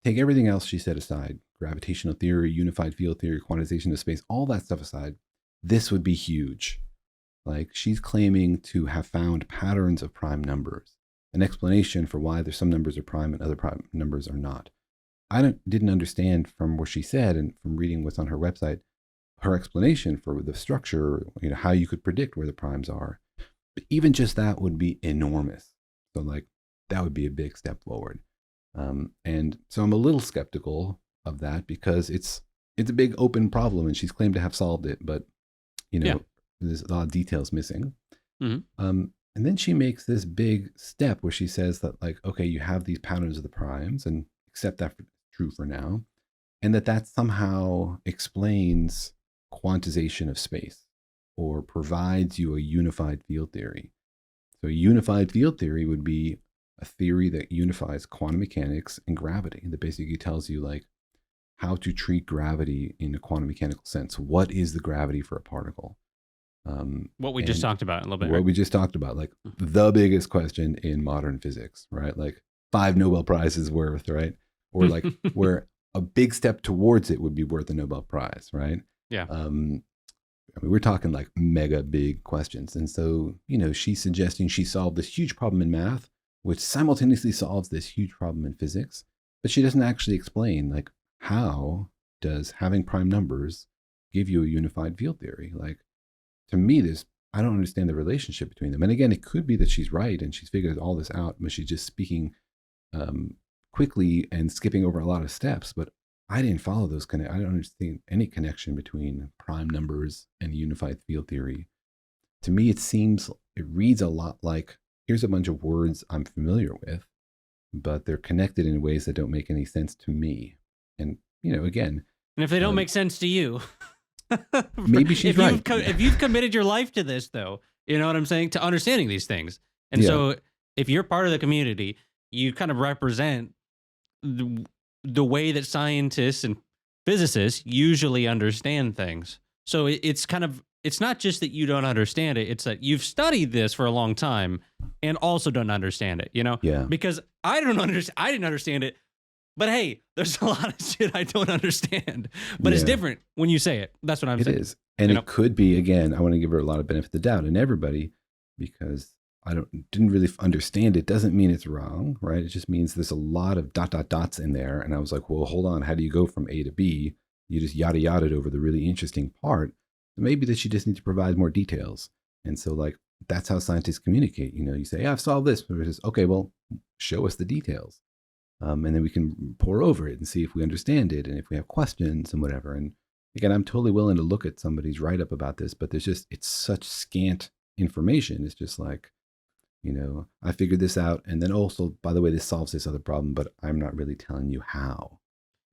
take everything else she said aside, gravitational theory, unified field theory, quantization of space, all that stuff aside, this would be huge. Like she's claiming to have found patterns of prime numbers, an explanation for why there's some numbers are prime and other prime numbers are not. I didn't understand from what she said and from reading what's on her website, her explanation for the structure, how you could predict where the primes are. But even just that would be enormous. So like that would be a big step forward. And so I'm a little skeptical of that because it's a big open problem and she's claimed to have solved it, but there's a lot of details missing. Mm-hmm. And then she makes this big step where she says that like, okay, you have these patterns of the primes and accept that true for now. And that somehow explains quantization of space or provides you a unified field theory. So a unified field theory would be a theory that unifies quantum mechanics and gravity, that basically tells you like how to treat gravity in a quantum mechanical sense. What is the gravity for a particle? What we just talked about a little bit. What we just talked about, like the biggest question in modern physics, right? Like 5 Nobel Prizes worth, right? Or like where a big step towards it would be worth a Nobel Prize, right? Yeah. We're talking like mega big questions. And so, she's suggesting she solved this huge problem in math, which simultaneously solves this huge problem in physics. But she doesn't actually explain, like, how does having prime numbers give you a unified field theory? Like, to me, I don't understand the relationship between them. And again, it could be that she's right and she's figured all this out, but she's just speaking quickly and skipping over a lot of steps. But I didn't follow those I don't understand any connection between prime numbers and unified field theory. To me, it reads a lot like, here's a bunch of words I'm familiar with, but they're connected in ways that don't make any sense to me. And, again. And if they don't make sense to you, maybe she's right. If you've committed your life to this, though, you know what I'm saying, to understanding these things. And so if you're part of the community, you kind of represent the way that scientists and physicists usually understand things. So it's not just that you don't understand it. It's that you've studied this for a long time and also don't understand it, Yeah. Because I didn't understand it, but hey, there's a lot of shit I don't understand, but it's different when you say it. That's what I'm saying. It is. And it could be, again, I want to give her a lot of benefit of the doubt, and everybody, because I didn't really understand it doesn't mean it's wrong, right? It just means there's a lot of dots in there. And I was like, well, hold on. How do you go from A to B? You just yada yada over the really interesting part. Maybe that you just need to provide more details. And so like, that's how scientists communicate. You say, I've solved this. But it's just, okay, well, show us the details. And then we can pore over it and see if we understand it and if we have questions and whatever. And again, I'm totally willing to look at somebody's write-up about this, but it's such scant information. It's just like, I figured this out. And then also, by the way, this solves this other problem, but I'm not really telling you how.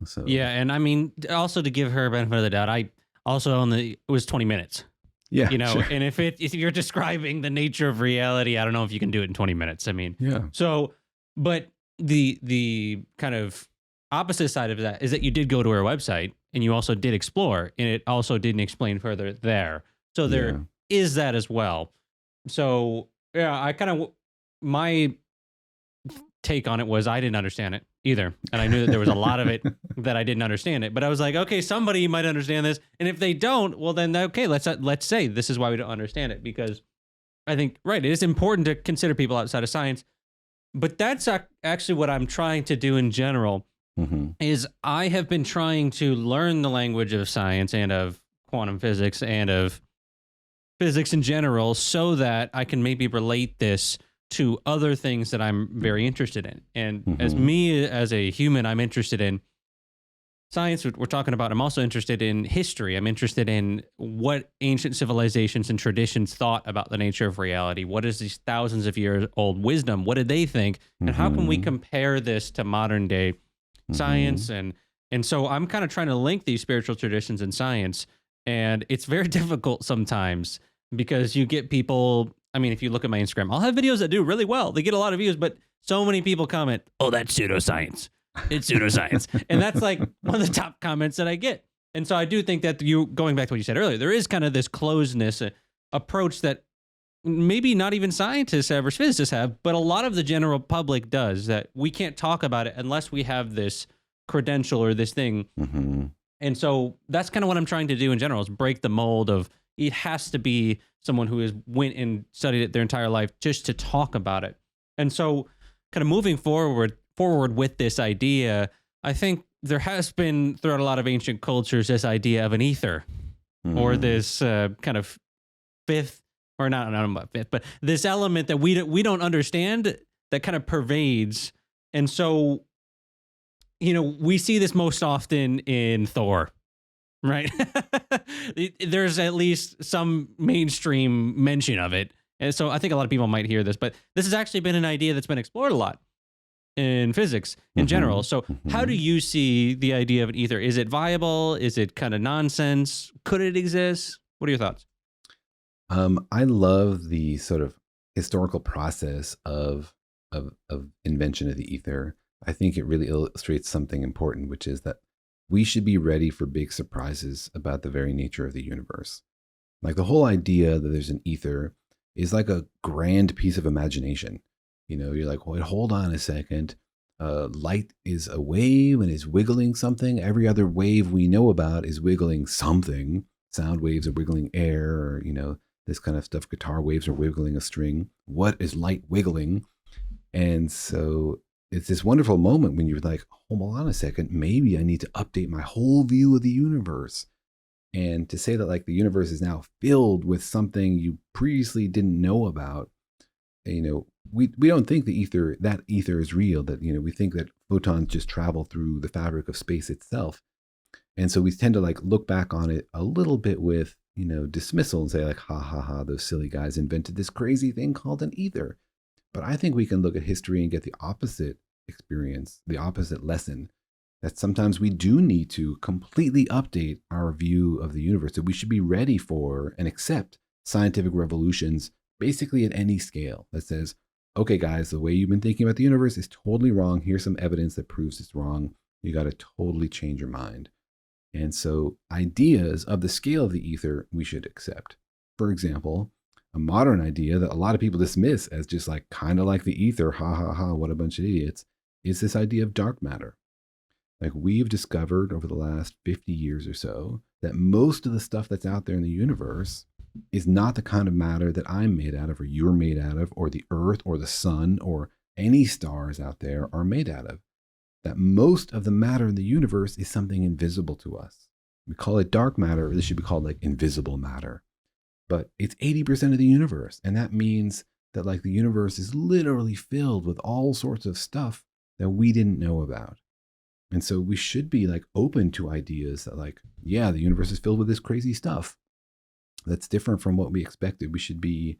So yeah. And I mean, also to give her a benefit of the doubt, I also it was 20 minutes. Yeah. Sure. And if you're describing the nature of reality, I don't know if you can do it in 20 minutes. I mean, yeah. So, but the kind of opposite side of that is that you did go to her website and you also did explore, and it also didn't explain further there. So there is that as well. So yeah, I kind of my take on it was I didn't understand it either, and I knew that there was a lot of it that I didn't understand it. But I was like, okay, somebody might understand this, and if they don't, well then okay, let's say this is why we don't understand it, because I think right, it is important to consider people outside of science. But that's actually what I'm trying to do in general. Mm-hmm. Is I have been trying to learn the language of science and of quantum physics and of physics in general so that I can maybe relate this to other things that I'm very interested in. And as me, as a human, I'm interested in science, we're talking about. I'm also interested in history. I'm interested in what ancient civilizations and traditions thought about the nature of reality. What is these thousands of years old wisdom? What did they think? And how can we compare this to modern day science? And so I'm kind of trying to link these spiritual traditions and science. And it's very difficult sometimes because you get people. I mean, if you look at my Instagram, I'll have videos that do really well. They get a lot of views, but so many people comment, "Oh, that's pseudoscience. It's pseudoscience." And that's like one of the top comments that I get. And so I do think that going back to what you said earlier, there is kind of this closeness approach that maybe not even scientists or physicists have, but a lot of the general public does, that we can't talk about it unless we have this credential or this thing. And so that's kind of what I'm trying to do in general, is break the mold of it has to be someone who has went and studied it their entire life just to talk about it. And so kind of moving forward with this idea, I think there has been throughout a lot of ancient cultures this idea of an ether or this kind of fifth, or not about fifth, but this element that we don't understand that kind of pervades. And so, you know, we see this most often in Thor, right? There's at least some mainstream mention of it. And so I think a lot of people might hear this, but this has actually been an idea that's been explored a lot in physics in general. So how do you see the idea of an ether? Is it viable? Is it kind of nonsense? Could it exist? What are your thoughts? I love the sort of historical process of invention of the ether. I think it really illustrates something important, which is that we should be ready for big surprises about the very nature of the universe. Like the whole idea that there's an ether is like a grand piece of imagination. You know, you're like, well, hold on a second. Light is a wave and is wiggling something. Every other wave we know about is wiggling something. Sound waves are wiggling air, or, you know, this kind of stuff. Guitar waves are wiggling a string. What is light wiggling? And so it's this wonderful moment when you're like, hold on a second, maybe I need to update my whole view of the universe. And to say that like the universe is now filled with something you previously didn't know about, you know, we don't think that ether is real, that, you know, we think that photons just travel through the fabric of space itself. And so we tend to like look back on it a little bit with, you know, dismissal and say like, ha ha ha, those silly guys invented this crazy thing called an ether. But I think we can look at history and get the opposite experience, the opposite lesson, that sometimes we do need to completely update our view of the universe, that we should be ready for and accept scientific revolutions basically at any scale that says, okay, guys, the way you've been thinking about the universe is totally wrong. Here's some evidence that proves it's wrong. You got to totally change your mind. And so ideas of the scale of the ether we should accept. For example, a modern idea that a lot of people dismiss as just like kind of like the ether, ha ha ha, what a bunch of idiots, is this idea of dark matter. Like we've discovered over the last 50 years or so that most of the stuff that's out there in the universe is not the kind of matter that I'm made out of, or you're made out of, or the earth or the sun or any stars out there are made out of. That most of the matter in the universe is something invisible to us. We call it dark matter, or this should be called like invisible matter. But it's 80% of the universe. And that means that like the universe is literally filled with all sorts of stuff that we didn't know about. And so we should be like open to ideas that like, yeah, the universe is filled with this crazy stuff that's different from what we expected. We should be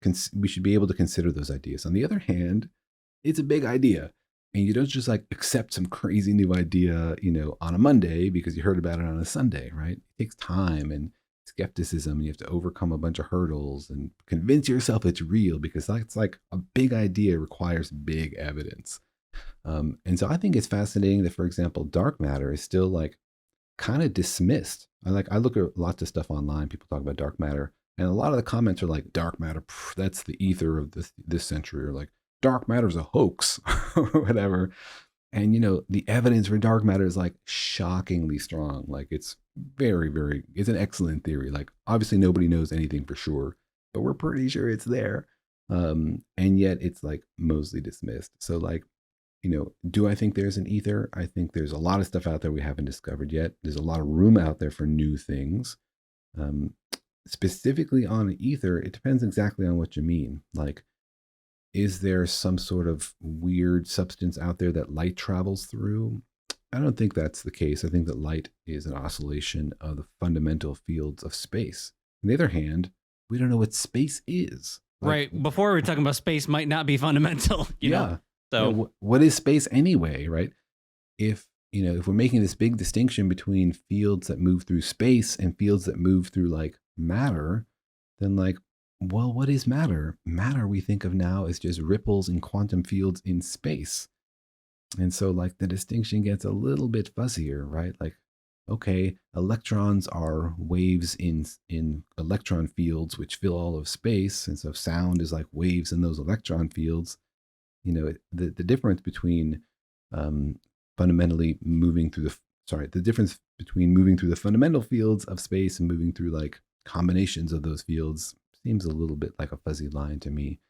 able to consider those ideas. On the other hand, it's a big idea. And you don't just like accept some crazy new idea, you know, on a Monday because you heard about it on a Sunday, right? It takes time and skepticism, and you have to overcome a bunch of hurdles and convince yourself it's real, because that's like a big idea requires big evidence. And so I think it's fascinating that, for example, dark matter is still like kind of dismissed. I look at lots of stuff online. People talk about dark matter. And a lot of the comments are like, dark matter, that's the ether of this century, or like, dark matter's a hoax, or whatever. And, the evidence for dark matter is like shockingly strong. Like, it's very, very, it's an excellent theory. Like, obviously, nobody knows anything for sure, but we're pretty sure it's there. And yet it's like mostly dismissed. So, like, do I think there's an ether? I think there's a lot of stuff out there we haven't discovered yet. There's a lot of room out there for new things. Specifically on ether, it depends exactly on what you mean. Like, is there some sort of weird substance out there that light travels through? I don't think that's the case. I think that light is an oscillation of the fundamental fields of space. On the other hand, we don't know what space is. Like, right. Before we were talking about space might not be fundamental. You know? So what is space anyway, right? If we're making this big distinction between fields that move through space and fields that move through like matter, then like, well, what is matter? Matter we think of now as just ripples in quantum fields in space. And so like the distinction gets a little bit fuzzier, right? Like, okay, electrons are waves in electron fields which fill all of space. And so sound is like waves in those electron fields. The difference between fundamentally moving through the difference between moving through the fundamental fields of space and moving through like combinations of those fields seems a little bit like a fuzzy line to me.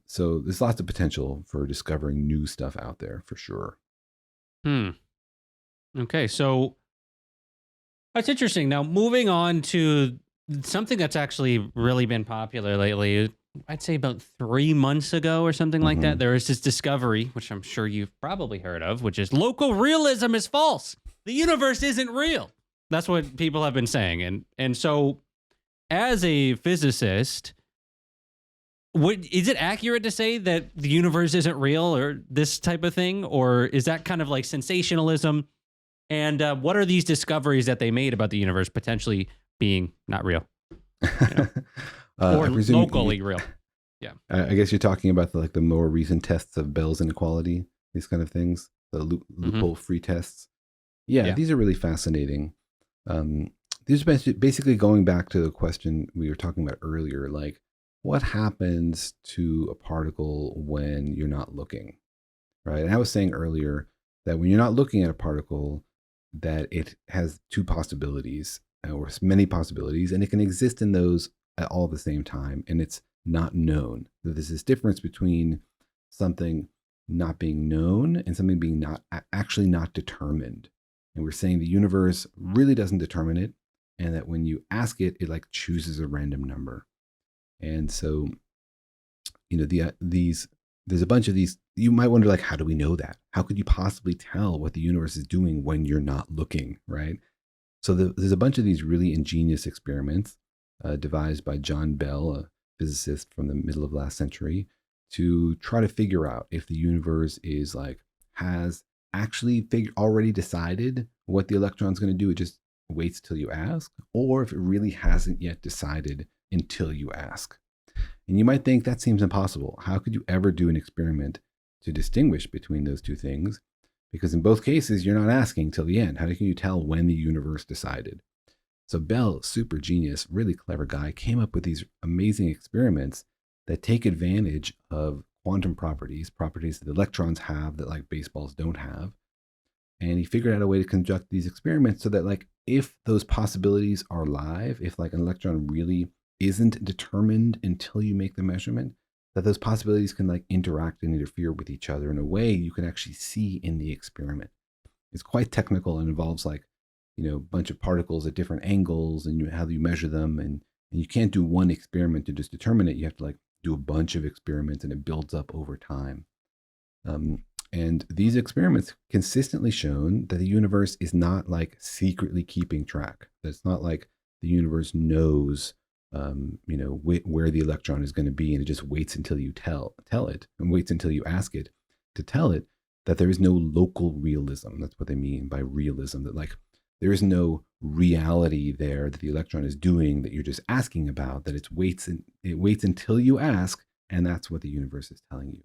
So there's lots of potential for discovering new stuff out there for sure. Okay, so that's interesting. Now, moving on to something that's actually really been popular lately, I'd say about 3 months ago or something like that, there was this discovery, which I'm sure you've probably heard of, which is local realism is false. The universe isn't real. That's what people have been saying. And so as a physicist, is it accurate to say that the universe isn't real or this type of thing? Or is that kind of like sensationalism? And what are these discoveries that they made about the universe potentially being not real? Or locally real? Yeah. I guess you're talking about the more recent tests of Bell's inequality, these kind of things, the loophole-free tests. Yeah, these are really fascinating. These are basically going back to the question we were talking about earlier, like, what happens to a particle when you're not looking, right? And I was saying earlier that when you're not looking at a particle, that it has two possibilities, or many possibilities, and it can exist in those at all the same time, and it's not known. So there's this difference between something not being known and something being actually not determined. And we're saying the universe really doesn't determine it, and that when you ask it, it like chooses a random number. And so, there's a bunch of these. You might wonder, like, how do we know that? How could you possibly tell what the universe is doing when you're not looking, right? So there's a bunch of these really ingenious experiments devised by John Bell, a physicist from the middle of last century, to try to figure out if the universe is has actually already decided what the electron's going to do. It just waits till you ask, or if it really hasn't yet decided until you ask. And you might think that seems impossible. How could you ever do an experiment to distinguish between those two things? Because in both cases, you're not asking till the end. How can you tell when the universe decided? So Bell, super genius, really clever guy, came up with these amazing experiments that take advantage of quantum properties that electrons have that like baseballs don't have. And he figured out a way to conduct these experiments so that if those possibilities are live, if an electron really isn't determined until you make the measurement, that those possibilities can interact and interfere with each other in a way you can actually see in the experiment. It's quite technical and involves a bunch of particles at different angles and how you measure them. And you can't do one experiment to just determine it. You have to do a bunch of experiments, and it builds up over time. And these experiments consistently shown that the universe is not secretly keeping track. That it's not like the universe knows, where the electron is going to be, and it just waits until you tell it, and waits until you ask it to tell it. That there is no local realism. That's what they mean by realism. That there is no reality there that the electron is doing that you're just asking about. That it waits until you ask, and that's what the universe is telling you.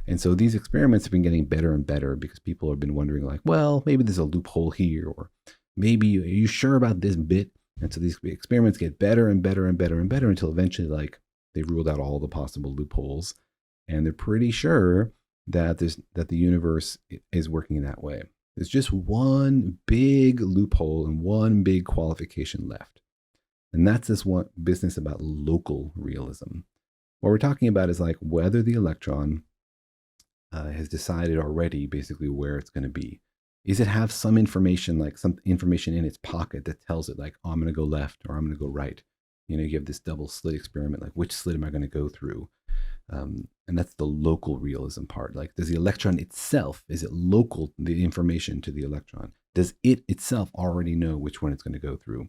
And so these experiments have been getting better and better because people have been wondering well, maybe there's a loophole here, or maybe, are you sure about this bit? And so these experiments get better and better and better and better until eventually, like, they've ruled out all the possible loopholes, and they're pretty sure that the universe is working that way. There's just one big loophole and one big qualification left, and that's this one business about local realism. What we're talking about is like whether the electron has decided already basically where it's going to be. Is it have some information, like some information in its pocket that tells it like, oh, I'm going to go left or I'm going to go right? You know, you have this double slit experiment, like which slit am I going to go through? And that's the local realism part. Like, does the electron itself, is it local, the information to the electron? Does it itself already know which one it's going to go through?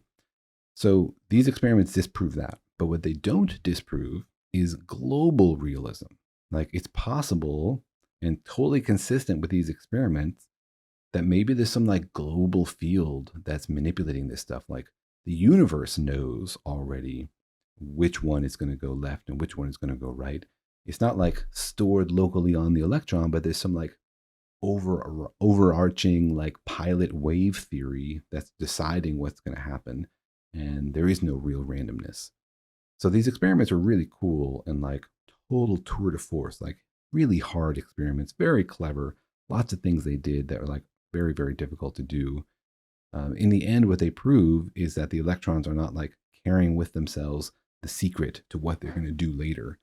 So these experiments disprove that. But what they don't disprove is global realism. Like, it's possible and totally consistent with these experiments that maybe there's some like global field that's manipulating this stuff. Like, the universe knows already which one is going to go left and which one is going to go right. It's not like stored locally on the electron, but there's some like overarching like pilot wave theory that's deciding what's going to happen. And there is no real randomness. So these experiments are really cool and like total tour de force, like really hard experiments, very clever. Lots of things they did that were like very, very difficult to do. In the end, what they prove is that the electrons are not like carrying with themselves the secret to what they're going to do later.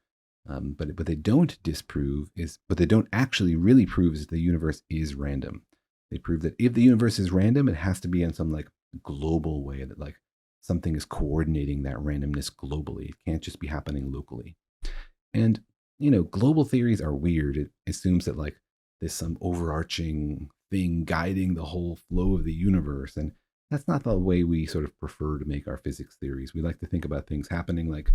But what they don't disprove is, what they don't actually really prove is that the universe is random. They prove that if the universe is random, it has to be in some like global way, that like something is coordinating that randomness globally. It can't just be happening locally. And, you know, global theories are weird. It assumes that like there's some overarching thing guiding the whole flow of the universe. And that's not the way we sort of prefer to make our physics theories. We like to think about things happening like,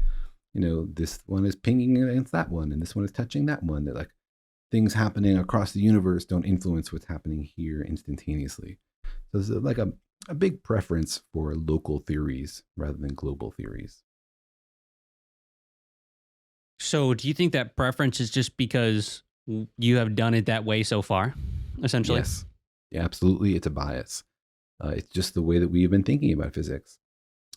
you know, this one is pinging against that one, and this one is touching that one. That like things happening across the universe don't influence what's happening here instantaneously. So there's like a big preference for local theories rather than global theories. So do you think that preference is just because you have done it that way so far, essentially? Yes, yeah, absolutely. It's a bias. It's just the way that we've been thinking about physics.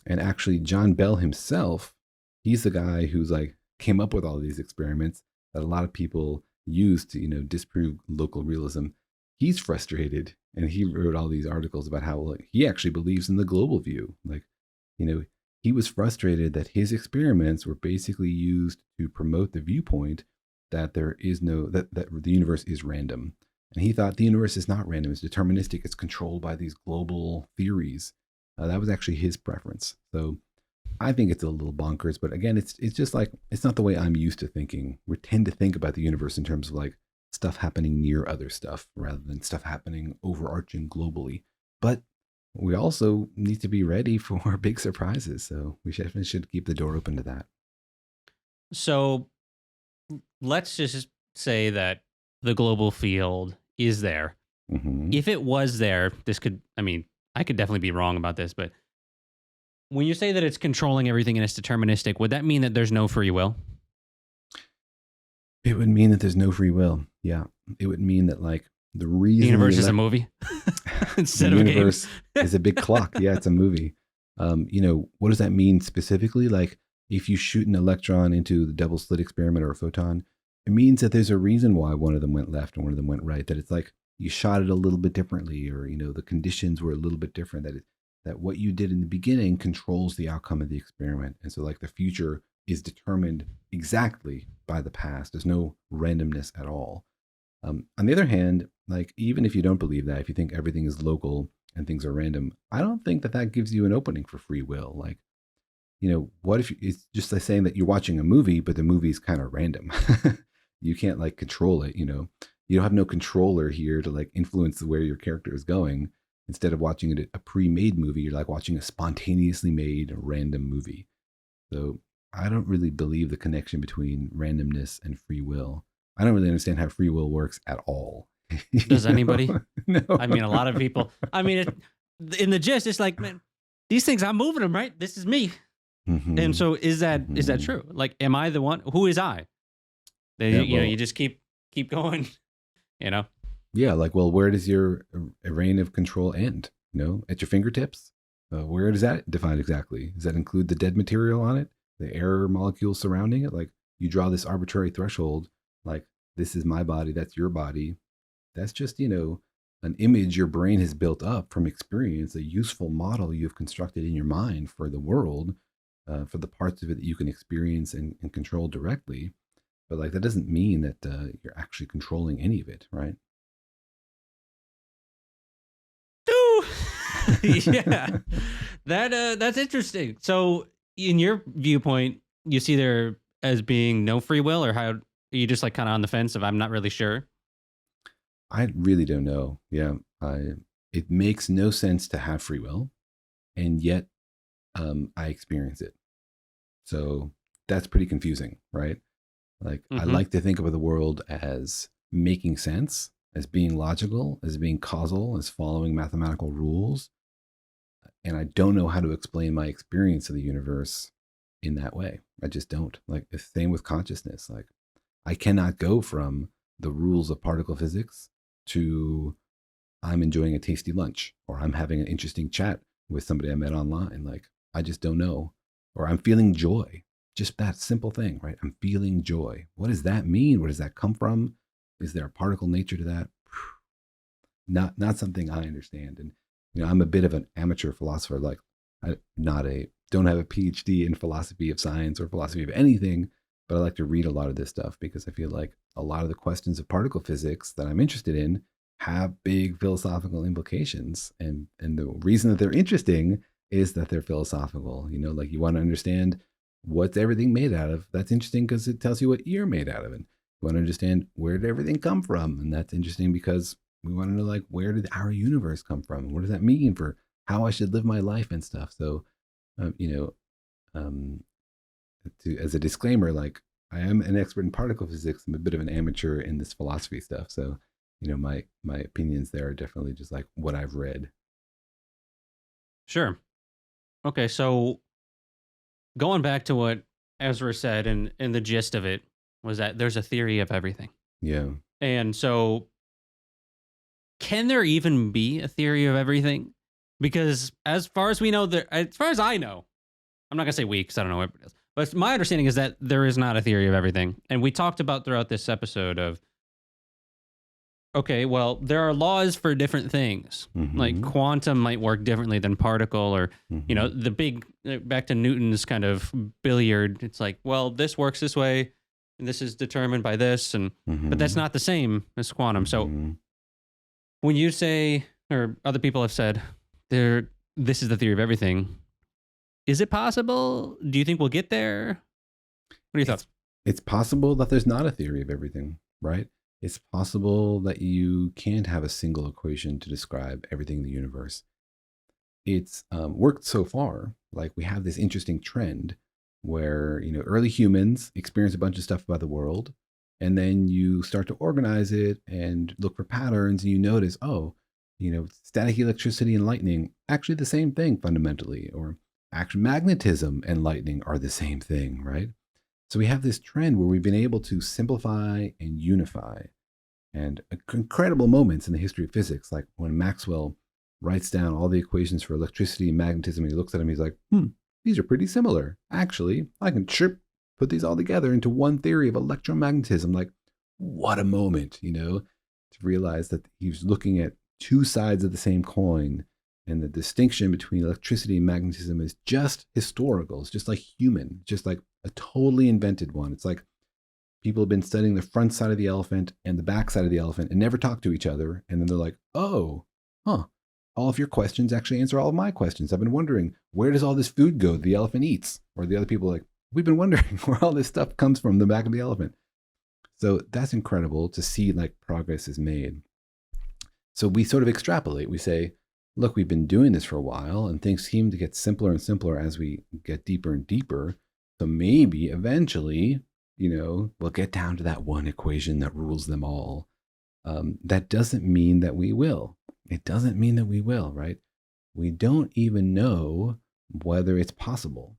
And actually, John Bell himself, he's the guy who's like came up with all these experiments that a lot of people use to, you know, disprove local realism. He's frustrated, and he wrote all these articles about how like, he actually believes in the global view. Like, you know, he was frustrated that his experiments were basically used to promote the viewpoint that there is no, that the universe is random. And he thought the universe is not random, it's deterministic, it's controlled by these global theories. That was actually his preference. So I think it's a little bonkers, but again, it's just like, it's not the way I'm used to thinking. We tend to think about the universe in terms of like stuff happening near other stuff rather than stuff happening overarching globally. But we also need to be ready for big surprises. So we should keep the door open to that. So let's just say that the global field is there. Mm-hmm. If it was there, this could, I mean, I could definitely be wrong about this, but when you say that it's controlling everything and it's deterministic, would that mean that there's no free will? It would mean that there's no free will. Yeah. It would mean that like the reason The universe is a movie instead the of universe a game. is a big clock. Yeah, it's a movie. You know, what does that mean specifically? Like if you shoot an electron into the double slit experiment or a photon, it means that there's a reason why one of them went left and one of them went right. That it's like you shot it a little bit differently, or, you know, the conditions were a little bit different. That what you did in the beginning controls the outcome of the experiment. And so like the future is determined exactly by the past. There's no randomness at all. On the other hand, like even if you don't believe that, if you think everything is local and things are random, I don't think that gives you an opening for free will. Like, you know, what if it's just like saying that you're watching a movie, but the movie's kind of random. You can't like control it, you know. You don't have no controller here to like influence where your character is going. Instead of watching a pre-made movie, you're like watching a spontaneously made random movie. So I don't really believe the connection between randomness and free will. I don't really understand how free will works at all. Does anybody? No. I mean, a lot of people. I mean, in the gist, it's like, man, these things, I'm moving them, right? This is me. Mm-hmm. And so is that true? Like, am I the one? Who is I? Yeah, you know, you just keep going, you know? Yeah, like, well, where does your reign of control end? You know, at your fingertips? Where does that define exactly? Does that include the dead material on it, the air molecules surrounding it? Like you draw this arbitrary threshold, like this is my body, that's your body. That's just, an image your brain has built up from experience, a useful model you've constructed in your mind for the world, for the parts of it that you can experience and control directly. But like that doesn't mean that you're actually controlling any of it, right? Ooh. Yeah, that's interesting. So, in your viewpoint, you see there as being no free will, or how are you just like kind of on the fence of I'm not really sure? I really don't know. Yeah, it makes no sense to have free will, and yet I experience it. So that's pretty confusing, right? Like I Mm-hmm. like to think of the world as making sense, as being logical, as being causal, as following mathematical rules. And I don't know how to explain my experience of the universe in that way. I just don't. Like the same with consciousness. Like I cannot go from the rules of particle physics to I'm enjoying a tasty lunch or I'm having an interesting chat with somebody I met online. Like I just don't know. Or I'm feeling joy. Just that simple thing, right? I'm feeling joy. What does that mean? Where does that come from? Is there a particle nature to that? Not something I understand. And I'm a bit of an amateur philosopher. Like I not a don't have a PhD in philosophy of science or philosophy of anything, but I like to read a lot of this stuff because I feel like a lot of the questions of particle physics that I'm interested in have big philosophical implications. And the reason that they're interesting is that they're philosophical. Like you want to understand what's everything made out of. That's interesting because it tells you what you're made out of. And you want to understand where did everything come from. And that's interesting because we want to know like where did our universe come from? And what does that mean for how I should live my life and stuff? So, um, you know, um, as a disclaimer, like I am an expert in particle physics. I'm a bit of an amateur in this philosophy stuff. So, my opinions there are definitely just like what I've read. Sure. Okay, so going back to what Ezra said, and the gist of it was that there's a theory of everything. Yeah. And so, can there even be a theory of everything? Because as far as we know, as far as I know, I'm not gonna say we because I don't know what it is, but my understanding is that there is not a theory of everything. And we talked about throughout this episode of okay, well, there are laws for different things. Like Mm-hmm. quantum might work differently than particle, or Mm-hmm. the big back to Newton's kind of billiard. It's like, well, this works this way, and this is determined by this, and but that's Mm-hmm. not the same as quantum. So Mm-hmm. when you say, or other people have said, this is the theory of everything. Is it possible? Do you think we'll get there? What are your It's thoughts? it's possible that there's not a theory of everything, right? It's possible that you can't have a single equation to describe everything in the universe. It's worked so far. Like we have this interesting trend where early humans experience a bunch of stuff about the world, and then you start to organize it and look for patterns, and you notice, oh, static electricity and lightning actually the same thing fundamentally, or actual magnetism and lightning are the same thing, right? So we have this trend where we've been able to simplify and unify, and incredible moments in the history of physics, like when Maxwell writes down all the equations for electricity and magnetism, and he looks at them, he's like, these are pretty similar. Actually, I can put these all together into one theory of electromagnetism. Like, what a moment, to realize that he was looking at two sides of the same coin, and the distinction between electricity and magnetism is just historical. It's just like human, just like a totally invented one. It's like people have been studying the front side of the elephant and the back side of the elephant and never talk to each other. And then they're like, oh, huh, all of your questions actually answer all of my questions. I've been wondering, where does all this food go that the elephant eats? Or the other people are like, we've been wondering where all this stuff comes from the back of the elephant. So that's incredible to see like progress is made. So we sort of extrapolate. We say, look, we've been doing this for a while and things seem to get simpler and simpler as we get deeper and deeper. So maybe eventually, we'll get down to that one equation that rules them all. That doesn't mean that we will. It doesn't mean that we will, right? We don't even know whether it's possible.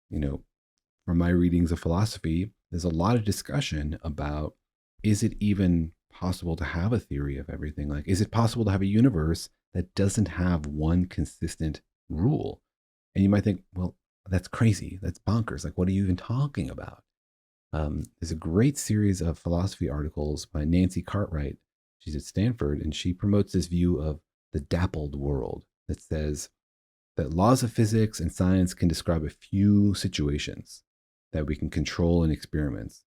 From my readings of philosophy, there's a lot of discussion about, is it even possible to have a theory of everything? Like, is it possible to have a universe that doesn't have one consistent rule. And you might think, well, that's crazy. That's bonkers. Like, what are you even talking about? There's a great series of philosophy articles by Nancy Cartwright. She's at Stanford, and she promotes this view of the dappled world that says that laws of physics and science can describe a few situations that we can control in experiments,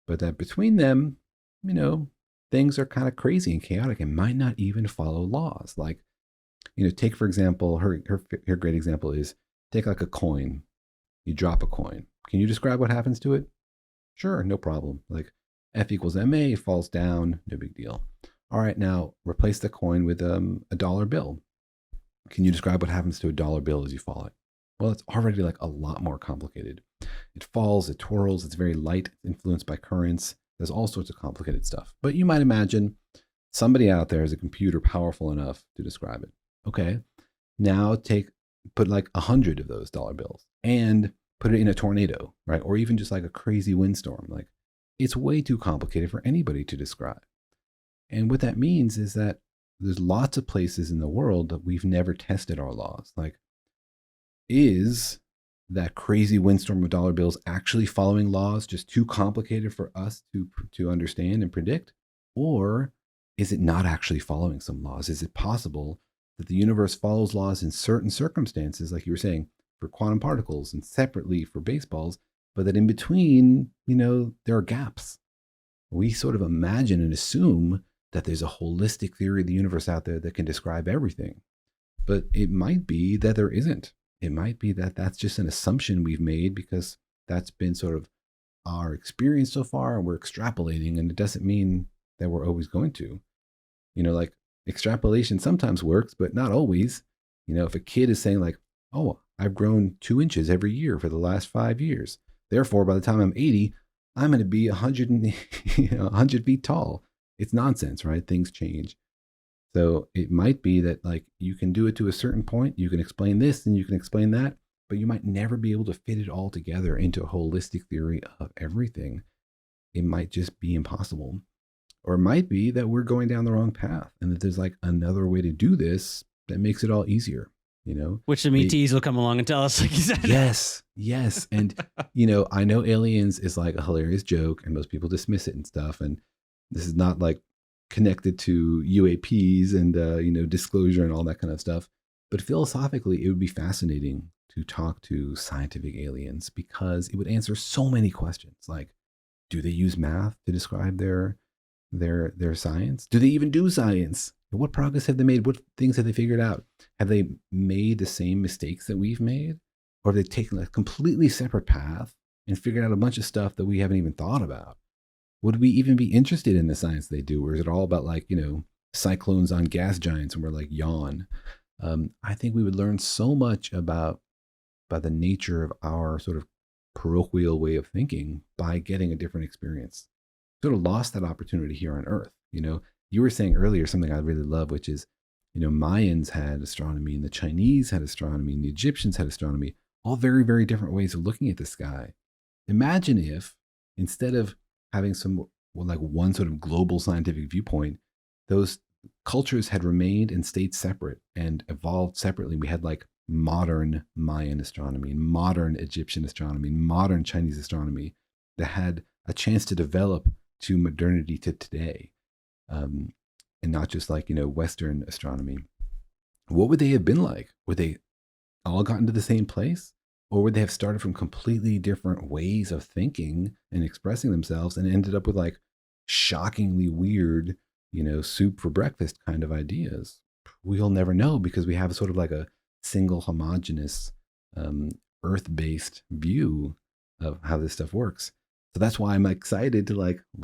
but that between them, things are kind of crazy and chaotic and might not even follow laws. Like, take, for example, her great example is take like a coin. You drop a coin. Can you describe what happens to it? Sure, no problem. Like F equals ma, it falls down, no big deal. All right, now replace the coin with a dollar bill. Can you describe what happens to a dollar bill as you fall it? Well, it's already like a lot more complicated. It falls, it twirls, it's very light, influenced by currents. There's all sorts of complicated stuff. But you might imagine somebody out there has a computer powerful enough to describe it. Okay, now put like 100 of those dollar bills and put it in a tornado, right? Or even just like a crazy windstorm. Like, it's way too complicated for anybody to describe. And what that means is that there's lots of places in the world that we've never tested our laws. Like, is that crazy windstorm of dollar bills actually following laws just too complicated for us to understand and predict? Or is it not actually following some laws? Is it possible that the universe follows laws in certain circumstances, like you were saying, for quantum particles and separately for baseballs, but that in between, there are gaps? We sort of imagine and assume that there's a holistic theory of the universe out there that can describe everything. But it might be that there isn't. It might be that that's just an assumption we've made because that's been sort of our experience so far, and we're extrapolating, and it doesn't mean that we're always going to. Like extrapolation sometimes works, but not always. If a kid is saying like, oh, I've grown 2 inches every year for the last 5 years. Therefore, by the time I'm 80, I'm going to be 100 feet tall. It's nonsense, right? Things change. So it might be that like you can do it to a certain point. You can explain this and you can explain that, but you might never be able to fit it all together into a holistic theory of everything. It might just be impossible. Or it might be that we're going down the wrong path and that there's like another way to do this that makes it all easier. Which the ETs will come along and tell us, like you said. Yes. And, I know aliens is like a hilarious joke and most people dismiss it and stuff. And this is not like connected to UAPs and, disclosure and all that kind of stuff. But philosophically, it would be fascinating to talk to scientific aliens because it would answer so many questions. Like, do they use math to describe their science? Do they even do science? What progress have they made? What things have they figured out? Have they made the same mistakes that we've made? Or have they taken a completely separate path and figured out a bunch of stuff that we haven't even thought about? Would we even be interested in the science they do? Or is it all about like, cyclones on gas giants and we're like, yawn? I think we would learn so much about the nature of our sort of parochial way of thinking by getting a different experience. Sort of lost that opportunity here on Earth. You were saying earlier something I really love, which is, Mayans had astronomy and the Chinese had astronomy and the Egyptians had astronomy, all very, very different ways of looking at the sky. Imagine if instead of having one sort of global scientific viewpoint, those cultures had remained and stayed separate and evolved separately. We had like modern Mayan astronomy and modern Egyptian astronomy and modern Chinese astronomy that had a chance to develop to modernity to today. And not just like, Western astronomy. What would they have been like? Would they all gotten to the same place? Or would they have started from completely different ways of thinking and expressing themselves and ended up with like shockingly weird, soup for breakfast kind of ideas? We'll never know because we have sort of like a single homogeneous earth-based view of how this stuff works. So that's why I'm excited to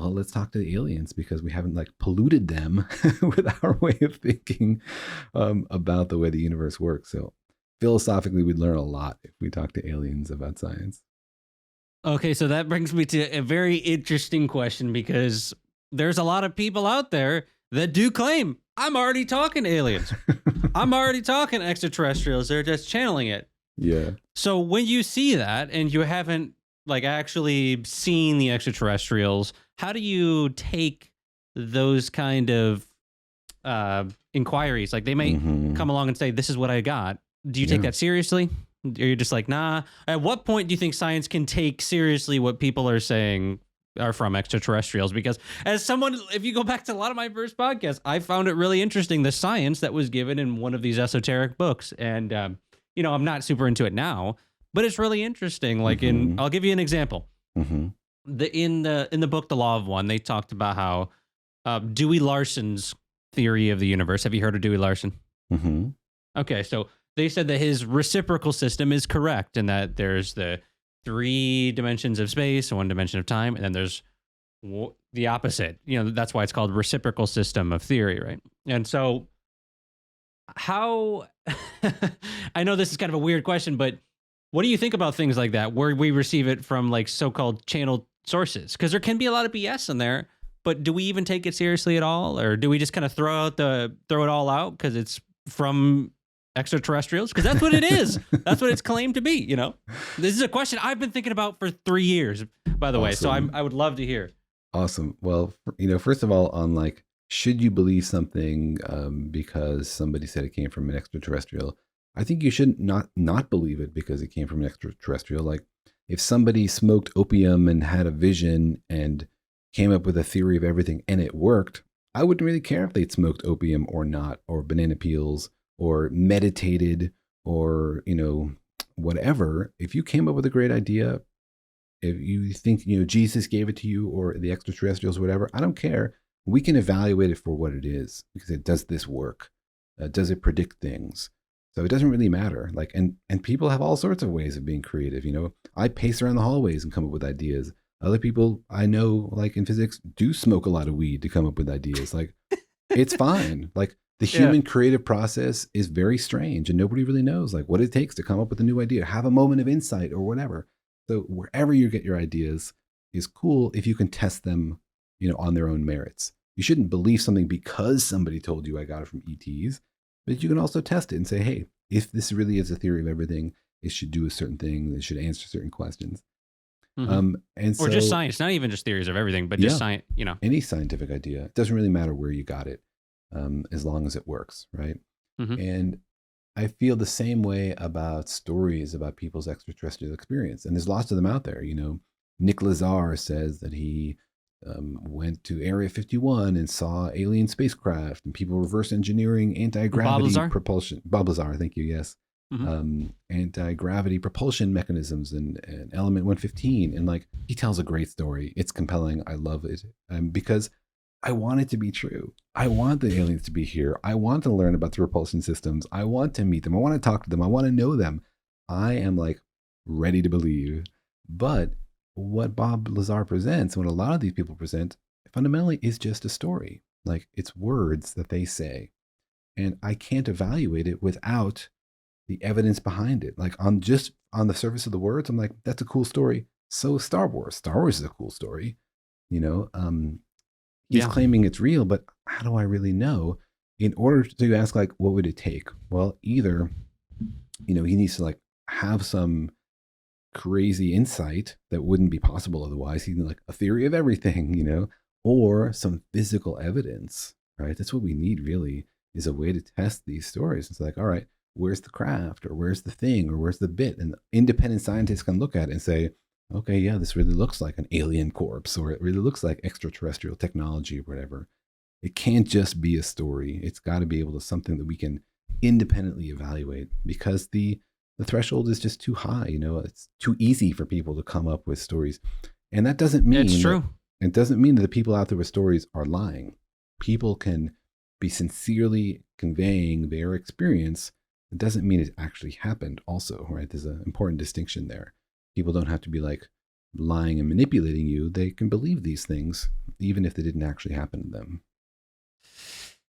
let's talk to the aliens because we haven't polluted them with our way of thinking about the way the universe works. So philosophically, we'd learn a lot if we talk to aliens about science. Okay, so that brings me to a very interesting question because there's a lot of people out there that do claim, I'm already talking to aliens. I'm already talking to extraterrestrials. They're just channeling it. Yeah. So when you see that and you haven't actually seen the extraterrestrials, how do you take those kind of inquiries? Like they may come along and say, this is what I got. Do you take that seriously? Or you're just like, nah? At what point do you think science can take seriously what people are saying are from extraterrestrials? Because as someone, if you go back to a lot of my first podcasts, I found it really interesting, the science that was given in one of these esoteric books. And, I'm not super into it now, but it's really interesting. Like I'll give you an example. In the book, The Law of One, they talked about how Dewey Larson's theory of the universe. Have you heard of Dewey Larson? Okay, so they said that his reciprocal system is correct and that there's the 3 dimensions of space, 1 dimension of time, and then there's the opposite. That's why it's called reciprocal system of theory, right? And so how, I know this is kind of a weird question, but what do you think about things like that, where we receive it from like so-called channeled sources? Because there can be a lot of BS in there, but do we even take it seriously at all? Or do we just kind of throw it all out because it's from extraterrestrials? Because that's what it is. That's what it's claimed to be. This is a question I've been thinking about for 3 years, by the way. So I would love to hear. Awesome. Well, first of all, on like, should you believe something because somebody said it came from an extraterrestrial? I think you should not believe it because it came from an extraterrestrial. Like, if somebody smoked opium and had a vision and came up with a theory of everything and it worked, I wouldn't really care if they'd smoked opium or not, or banana peels, or meditated, or, whatever. If you came up with a great idea, if you think, Jesus gave it to you or the extraterrestrials or whatever, I don't care. We can evaluate it for what it is, because it does this work. Does it predict things? So it doesn't really matter. Like, and people have all sorts of ways of being creative. I pace around the hallways and come up with ideas. Other people I know, like in physics, do smoke a lot of weed to come up with ideas. Like, it's fine. Like, the human creative process is very strange, and nobody really knows like what it takes to come up with a new idea, have a moment of insight or whatever. So wherever you get your ideas is cool if you can test them, on their own merits. You shouldn't believe something because somebody told you I got it from ETs, but you can also test it and say, hey, if this really is a theory of everything, it should do a certain thing, it should answer certain questions. And so, or just science, not even just theories of everything, but just science, any scientific idea. It doesn't really matter where you got it. As long as it works, right? And I feel the same way about stories about people's extraterrestrial experience. And there's lots of them out there. Nick Lazar says that he went to Area 51 and saw alien spacecraft and people reverse engineering anti-gravity propulsion. Bob Lazar, thank you, yes. Anti-gravity propulsion mechanisms and element 115. And like, he tells a great story. It's compelling. I love it. Because I want it to be true. I want the aliens to be here. I want to learn about the propulsion systems. I want to meet them. I want to talk to them. I want to know them. I am like ready to believe. But what Bob Lazar presents, what a lot of these people present, fundamentally is just a story. Like, it's words that they say. And I can't evaluate it without the evidence behind it. Like, on the surface of the words, I'm like, that's a cool story. So Star Wars. Star Wars is a cool story. He's claiming it's real, but how do I really know? In order to ask, like, what would it take? Well, either, he needs to like have some crazy insight that wouldn't be possible otherwise. He's like a theory of everything, or some physical evidence, right? That's what we need really, is a way to test these stories. It's like, all right, where's the craft, or where's the thing, or where's the bit? And independent scientists can look at it and say, okay, yeah, this really looks like an alien corpse, or it really looks like extraterrestrial technology or whatever. It can't just be a story. It's got to be able to something that we can independently evaluate, because the threshold is just too high. It's too easy for people to come up with stories. And that doesn't mean it's true. It doesn't mean that the people out there with stories are lying. People can be sincerely conveying their experience. It doesn't mean it actually happened also, right? There's an important distinction there. People don't have to be like lying and manipulating you. They can believe these things, even if they didn't actually happen to them.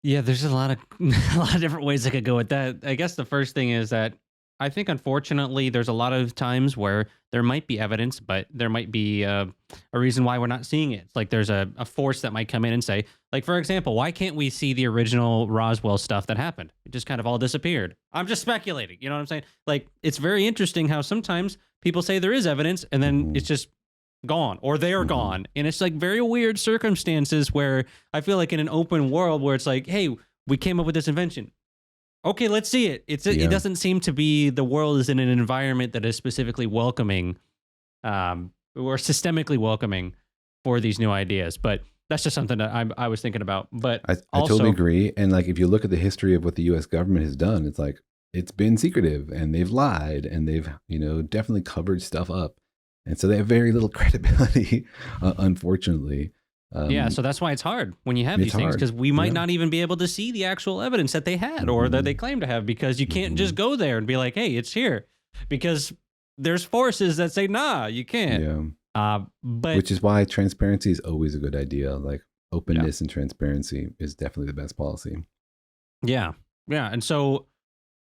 Yeah, there's a lot of different ways I could go with that. I guess the first thing is that I think, unfortunately, there's a lot of times where there might be evidence, but there might be a reason why we're not seeing it. It's like there's a force that might come in and say, like, for example, why can't we see the original Roswell stuff that happened? It just kind of all disappeared. I'm just speculating. You know what I'm saying? Like, it's very interesting how sometimes people say there is evidence and then it's just gone, or they are gone. And it's like very weird circumstances where I feel like in an open world where it's like, hey, we came up with this invention. okay, let's see it. It Yeah. doesn't seem to be, the world is in an environment that is specifically welcoming, or systemically welcoming for these new ideas. But that's just something that I was thinking about. But I totally also, agree. And like, if you look at the history of what the U.S. government has done, it's like it's been secretive and they've lied and they've, definitely covered stuff up. And so they have very little credibility, unfortunately. yeah, so that's why it's hard when you have It's these things, hard. because we might Yeah. not even be able to see the actual evidence that they had or that they claim to have, because you can't just go there and be like, hey, it's here, because there's forces that say, nah, you can't. Yeah. But Which is why transparency is always a good idea. Like, openness and transparency is definitely the best policy. yeah, and so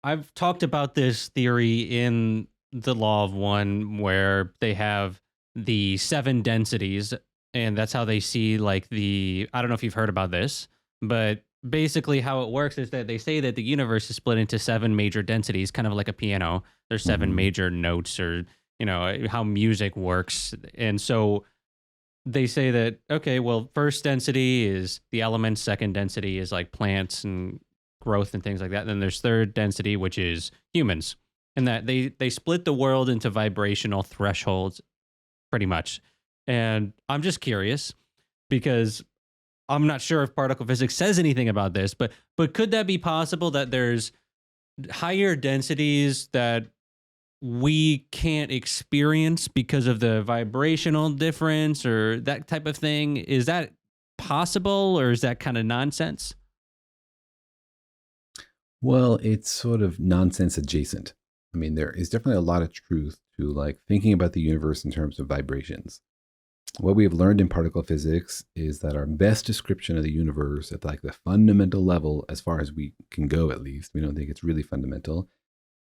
I've talked about this theory in the Law of One, where they have the 7 densities, and that's how they see, like, I don't know if you've heard about this, but basically how it works is that they say that the universe is split into 7 major densities, kind of like a piano. There's 7 major notes, or how music works. And so they say that, okay, well, first density is the elements, second density is like plants and growth and things like that. Then there's third density, which is humans. And that they split the world into vibrational thresholds, pretty much. And I'm just curious, because I'm not sure if particle physics says anything about this, but could that be possible, that there's higher densities that we can't experience because of the vibrational difference or that type of thing? Is that possible, or is that kind of nonsense? Well, it's sort of nonsense adjacent. I mean, there is definitely a lot of truth to like thinking about the universe in terms of vibrations. What we have learned in particle physics is that our best description of the universe at like the fundamental level, as far as we can go, at least, we don't think it's really fundamental,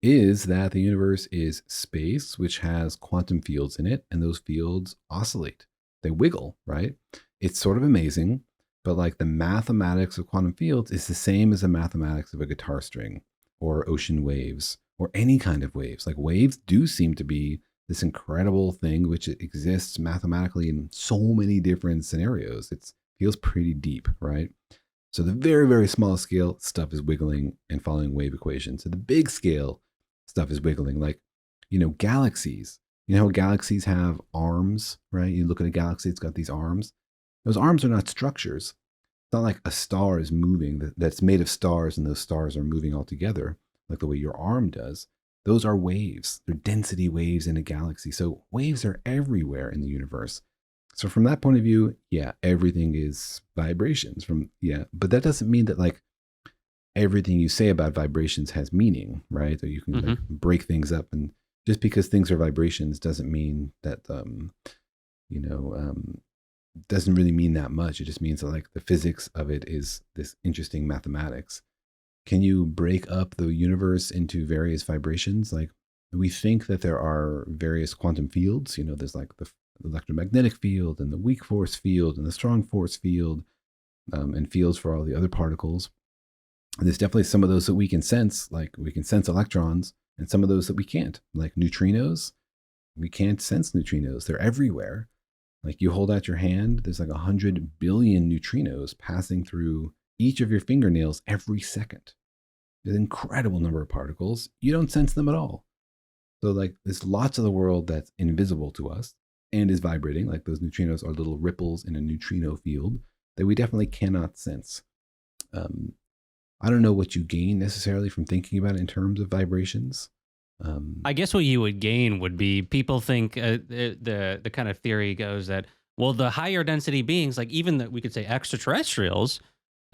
is that the universe is space which has quantum fields in it, and those fields oscillate. They wiggle, right? It's sort of amazing, but like the mathematics of quantum fields is the same as the mathematics of a guitar string or ocean waves or any kind of waves. Like, waves do seem to be this incredible thing which exists mathematically in so many different scenarios. It feels pretty deep, right? So the very, very small scale stuff is wiggling and following wave equations. So the big scale stuff is wiggling, like, galaxies. You know how galaxies have arms, right? You look at a galaxy, it's got these arms. Those arms are not structures. It's not like a star is moving that's made of stars and those stars are moving all together like the way your arm does. Those are waves. They're density waves in a galaxy. So waves are everywhere in the universe. So from that point of view, yeah, everything is vibrations. But that doesn't mean that like everything you say about vibrations has meaning, right? Or you can like break things up, and just because things are vibrations doesn't mean that doesn't really mean that much. It just means that like the physics of it is this interesting mathematics. Can you break up the universe into various vibrations? Like, we think that there are various quantum fields. There's like the electromagnetic field and the weak force field and the strong force field, and fields for all the other particles. And there's definitely some of those that we can sense, like we can sense electrons, and some of those that we can't, like neutrinos. We can't sense neutrinos. They're everywhere. Like, you hold out your hand, there's like 100 billion neutrinos passing through each of your fingernails every second. There's an incredible number of particles. You don't sense them at all. So like, there's lots of the world that's invisible to us and is vibrating. Like, those neutrinos are little ripples in a neutrino field that we definitely cannot sense. I don't know what you gain necessarily from thinking about it in terms of vibrations. I guess what you would gain would be, people think the kind of theory goes that, well, the higher density beings, like even we could say extraterrestrials,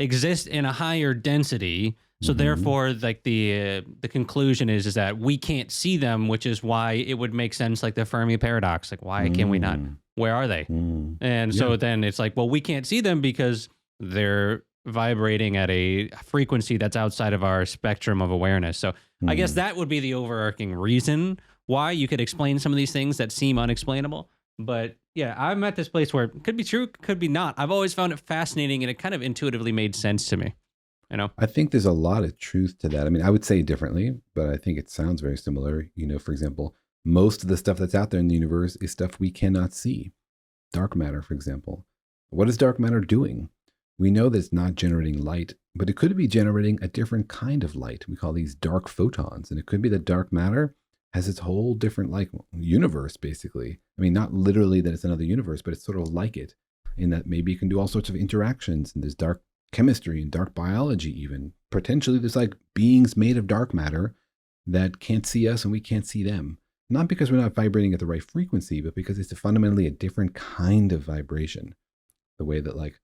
exist in a higher density. So therefore, like the conclusion is that we can't see them, which is why it would make sense, like the Fermi paradox. Like, why can we not? Where are they? And so then it's like, well, we can't see them because they're vibrating at a frequency that's outside of our spectrum of awareness. So I guess that would be the overarching reason why you could explain some of these things that seem unexplainable. But yeah, I'm at this place where it could be true, could be not. I've always found it fascinating, and it kind of intuitively made sense to me. I think there's a lot of truth to that. I mean, I would say differently, but I think it sounds very similar. For example, most of the stuff that's out there in the universe is stuff we cannot see. Dark matter, for example. What is dark matter doing? We know that it's not generating light, but it could be generating a different kind of light. We call these dark photons. And it could be that dark matter has its whole different like universe, basically. I mean, not literally that it's another universe, but it's sort of like it in that maybe it can do all sorts of interactions and there's dark chemistry and dark biology even. Potentially there's like beings made of dark matter that can't see us and we can't see them. Not because we're not vibrating at the right frequency, but because it's fundamentally a different kind of vibration. The way that like,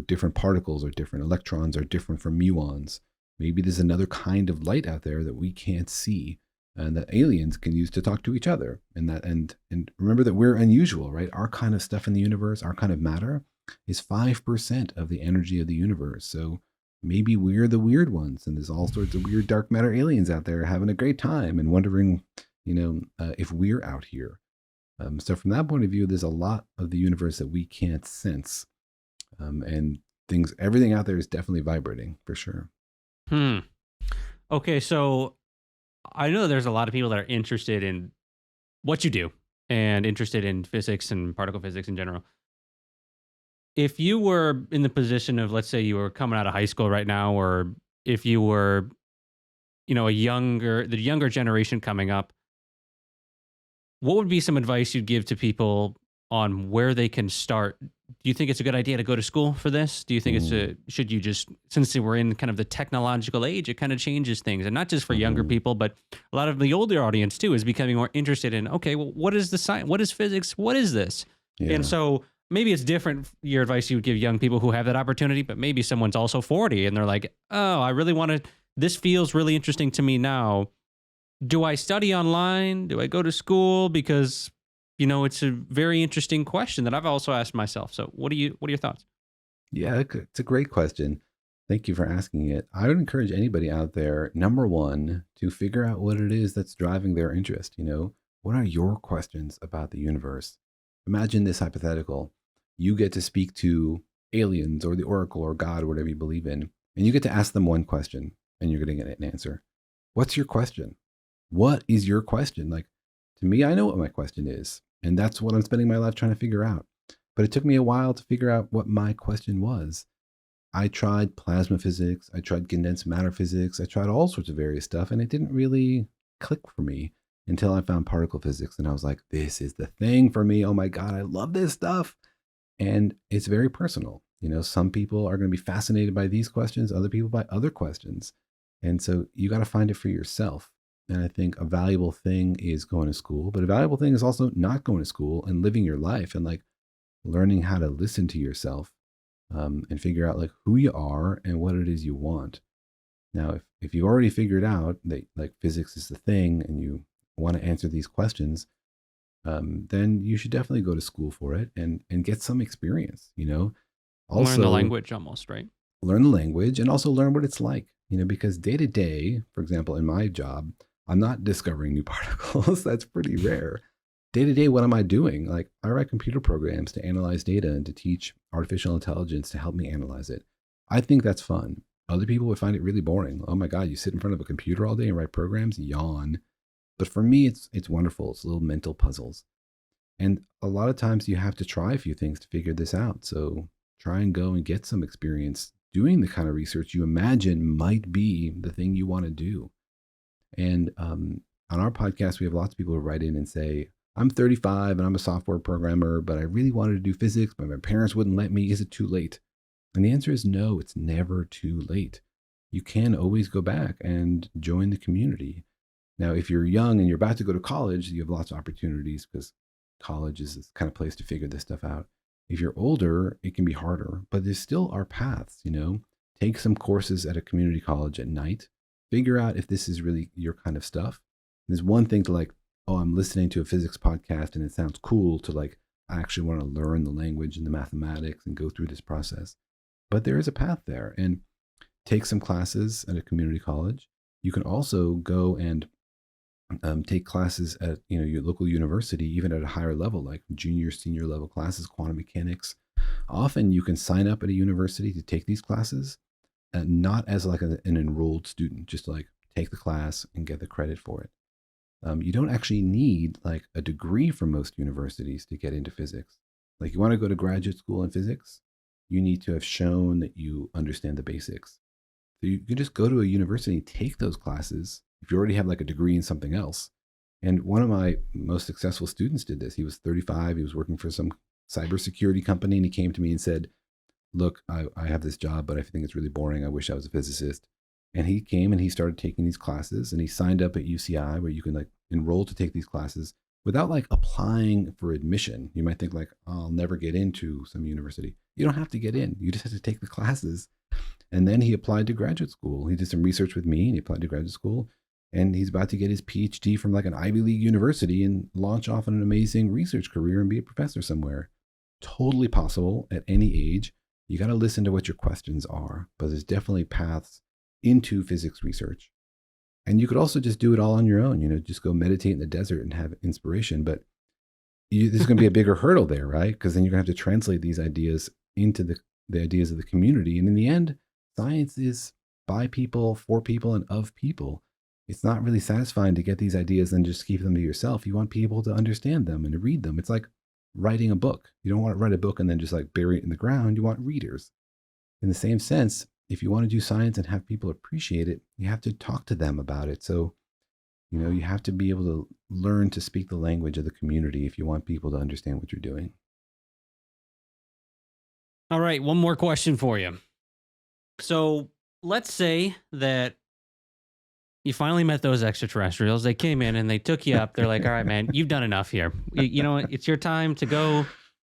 different particles are different, electrons are different from muons. Maybe there's another kind of light out there that we can't see and that aliens can use to talk to each other. And remember that we're unusual, right? Our kind of stuff in the universe, our kind of matter is 5% of the energy of the universe. So maybe we're the weird ones and there's all sorts of weird dark matter aliens out there having a great time and wondering, if we're out here. So from that point of view, there's a lot of the universe that we can't sense. And everything out there is definitely vibrating for sure. Okay, so I know there's a lot of people that are interested in what you do and interested in physics and particle physics in general. If you were in the position of, let's say you were coming out of high school right now, or if you were, the younger generation coming up, what would be some advice you'd give to people on where they can start? Do you think it's a good idea to go to school for this? Do you think should you just, since we're in kind of the technological age, it kind of changes things, and not just for younger people, but a lot of the older audience too is becoming more interested in, okay, well, what is the science? What is physics? What is this? Yeah. And so maybe it's different, your advice you would give young people who have that opportunity, but maybe someone's also 40 and they're like, oh, I really want to, this feels really interesting to me now. Do I study online? Do I go to school? Because it's a very interesting question that I've also asked myself. So what are your thoughts? Yeah, it's a great question. Thank you for asking it. I would encourage anybody out there, number one, to figure out what it is that's driving their interest. What are your questions about the universe? Imagine this hypothetical. You get to speak to aliens or the Oracle or God or whatever you believe in, and you get to ask them one question and you're going to get an answer. What's your question? What is your question? Like, to me, I know what my question is. And that's what I'm spending my life trying to figure out. But it took me a while to figure out what my question was. I tried plasma physics. I tried condensed matter physics. I tried all sorts of various stuff. And it didn't really click for me until I found particle physics. And I was like, this is the thing for me. Oh my God, I love this stuff. And it's very personal. Some people are going to be fascinated by these questions, other people by other questions. And so you got to find it for yourself. And I think a valuable thing is going to school, but a valuable thing is also not going to school and living your life and like learning how to listen to yourself and figure out like who you are and what it is you want. Now, if you already figured out that like physics is the thing and you want to answer these questions, then you should definitely go to school for it and get some experience, Also, learn the language almost, right? Learn the language and also learn what it's like, because day to day, for example, in my job, I'm not discovering new particles. That's pretty rare. Day to day, what am I doing? Like, I write computer programs to analyze data and to teach artificial intelligence to help me analyze it. I think that's fun. Other people would find it really boring. Oh my God, you sit in front of a computer all day and write programs? Yawn. But for me, it's wonderful. It's little mental puzzles. And a lot of times you have to try a few things to figure this out. So try and go and get some experience doing the kind of research you imagine might be the thing you want to do. And on our podcast, we have lots of people who write in and say, I'm 35 and I'm a software programmer, but I really wanted to do physics, but my parents wouldn't let me. Is it too late? And the answer is no, it's never too late. You can always go back and join the community. Now, if you're young and you're about to go to college, you have lots of opportunities because college is the kind of place to figure this stuff out. If you're older, it can be harder, but there still are paths, Take some courses at a community college at night. Figure out if this is really your kind of stuff. There's one thing to like, oh, I'm listening to a physics podcast and it sounds cool to like, I actually want to learn the language and the mathematics and go through this process. But there is a path there, and take some classes at a community college. You can also go and take classes at your local university, even at a higher level, like junior, senior level classes, quantum mechanics. Often you can sign up at a university to take these classes, not as like an enrolled student, just to like take the class and get the credit for it. You don't actually need like a degree from most universities to get into physics. Like, you want to go to graduate school in physics, you need to have shown that you understand the basics. So you can just go to a university and take those classes if you already have like a degree in something else. And one of my most successful students did this. He was 35. He was working for some cybersecurity company, and he came to me and said, look, I have this job, but I think it's really boring. I wish I was a physicist. And he came and he started taking these classes, and he signed up at UCI, where you can like enroll to take these classes without like applying for admission. You might think like, oh, I'll never get into some university. You don't have to get in. You just have to take the classes. And then he applied to graduate school. He did some research with me and he applied to graduate school. And he's about to get his PhD from like an Ivy League university and launch off on an amazing research career and be a professor somewhere. Totally possible at any age. You got to listen to what your questions are, but there's definitely paths into physics research. And you could also just do it all on your own, just go meditate in the desert and have inspiration. But there's going to be a bigger hurdle there, right? Because then you're going to have to translate these ideas into the ideas of the community. And in the end, science is by people, for people, and of people. It's not really satisfying to get these ideas and just keep them to yourself. You want people to understand them and to read them. It's like writing a book. You don't want to write a book and then just like bury it in the ground. You want readers. In the same sense, if you want to do science and have people appreciate it, you have to talk to them about it. So, you have to be able to learn to speak the language of the community if you want people to understand what you're doing. All right, one more question for you. So let's say that you finally met those extraterrestrials. They came in and they took you up. They're like, all right, man, you've done enough here. You know, it's your time to go.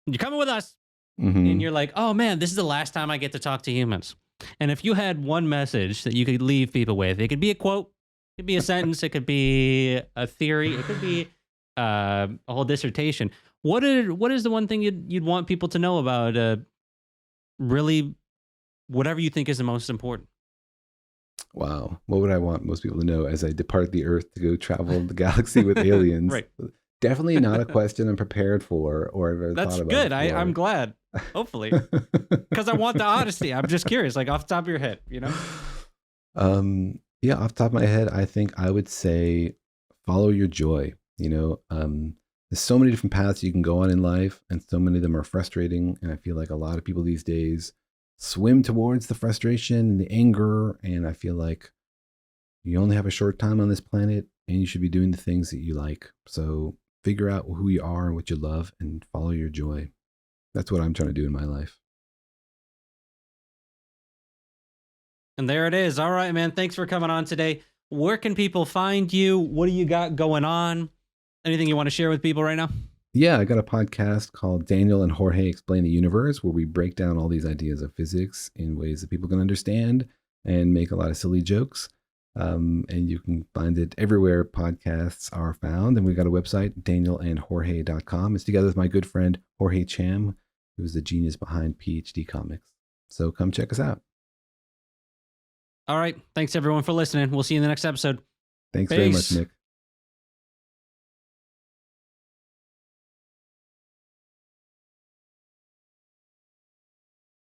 You're coming with us. Mm-hmm. And you're like, oh, man, this is the last time I get to talk to humans. And if you had one message that you could leave people with, it could be a quote, it could be a sentence, it could be a theory, it could be a whole dissertation. What is the one thing you'd want people to know about really whatever you think is the most important? Wow. What would I want most people to know as I depart the Earth to go travel the galaxy with aliens? Right. Definitely not a question I'm prepared for or I've ever That's thought about. good. Before. I'm glad. Hopefully. Because I want the honesty. I'm just curious, like off the top of your head, Yeah, off the top of my head, I think I would say follow your joy. There's so many different paths you can go on in life, and so many of them are frustrating. And I feel like a lot of people these days swim towards the frustration and the anger. And I feel like you only have a short time on this planet, and you should be doing the things that you like. So figure out who you are and what you love and follow your joy. That's what I'm trying to do in my life. And there it is. All right, man. Thanks for coming on today. Where can people find you? What do you got going on? Anything you want to share with people right now? Yeah, I got a podcast called Daniel and Jorge Explain the Universe, where we break down all these ideas of physics in ways that people can understand and make a lot of silly jokes. And you can find it everywhere podcasts are found. And we got a website, danielandjorge.com. It's together with my good friend, Jorge Cham, who's the genius behind PhD Comics. So come check us out. All right. Thanks, everyone, for listening. We'll see you in the next episode. Thanks very much, Nick.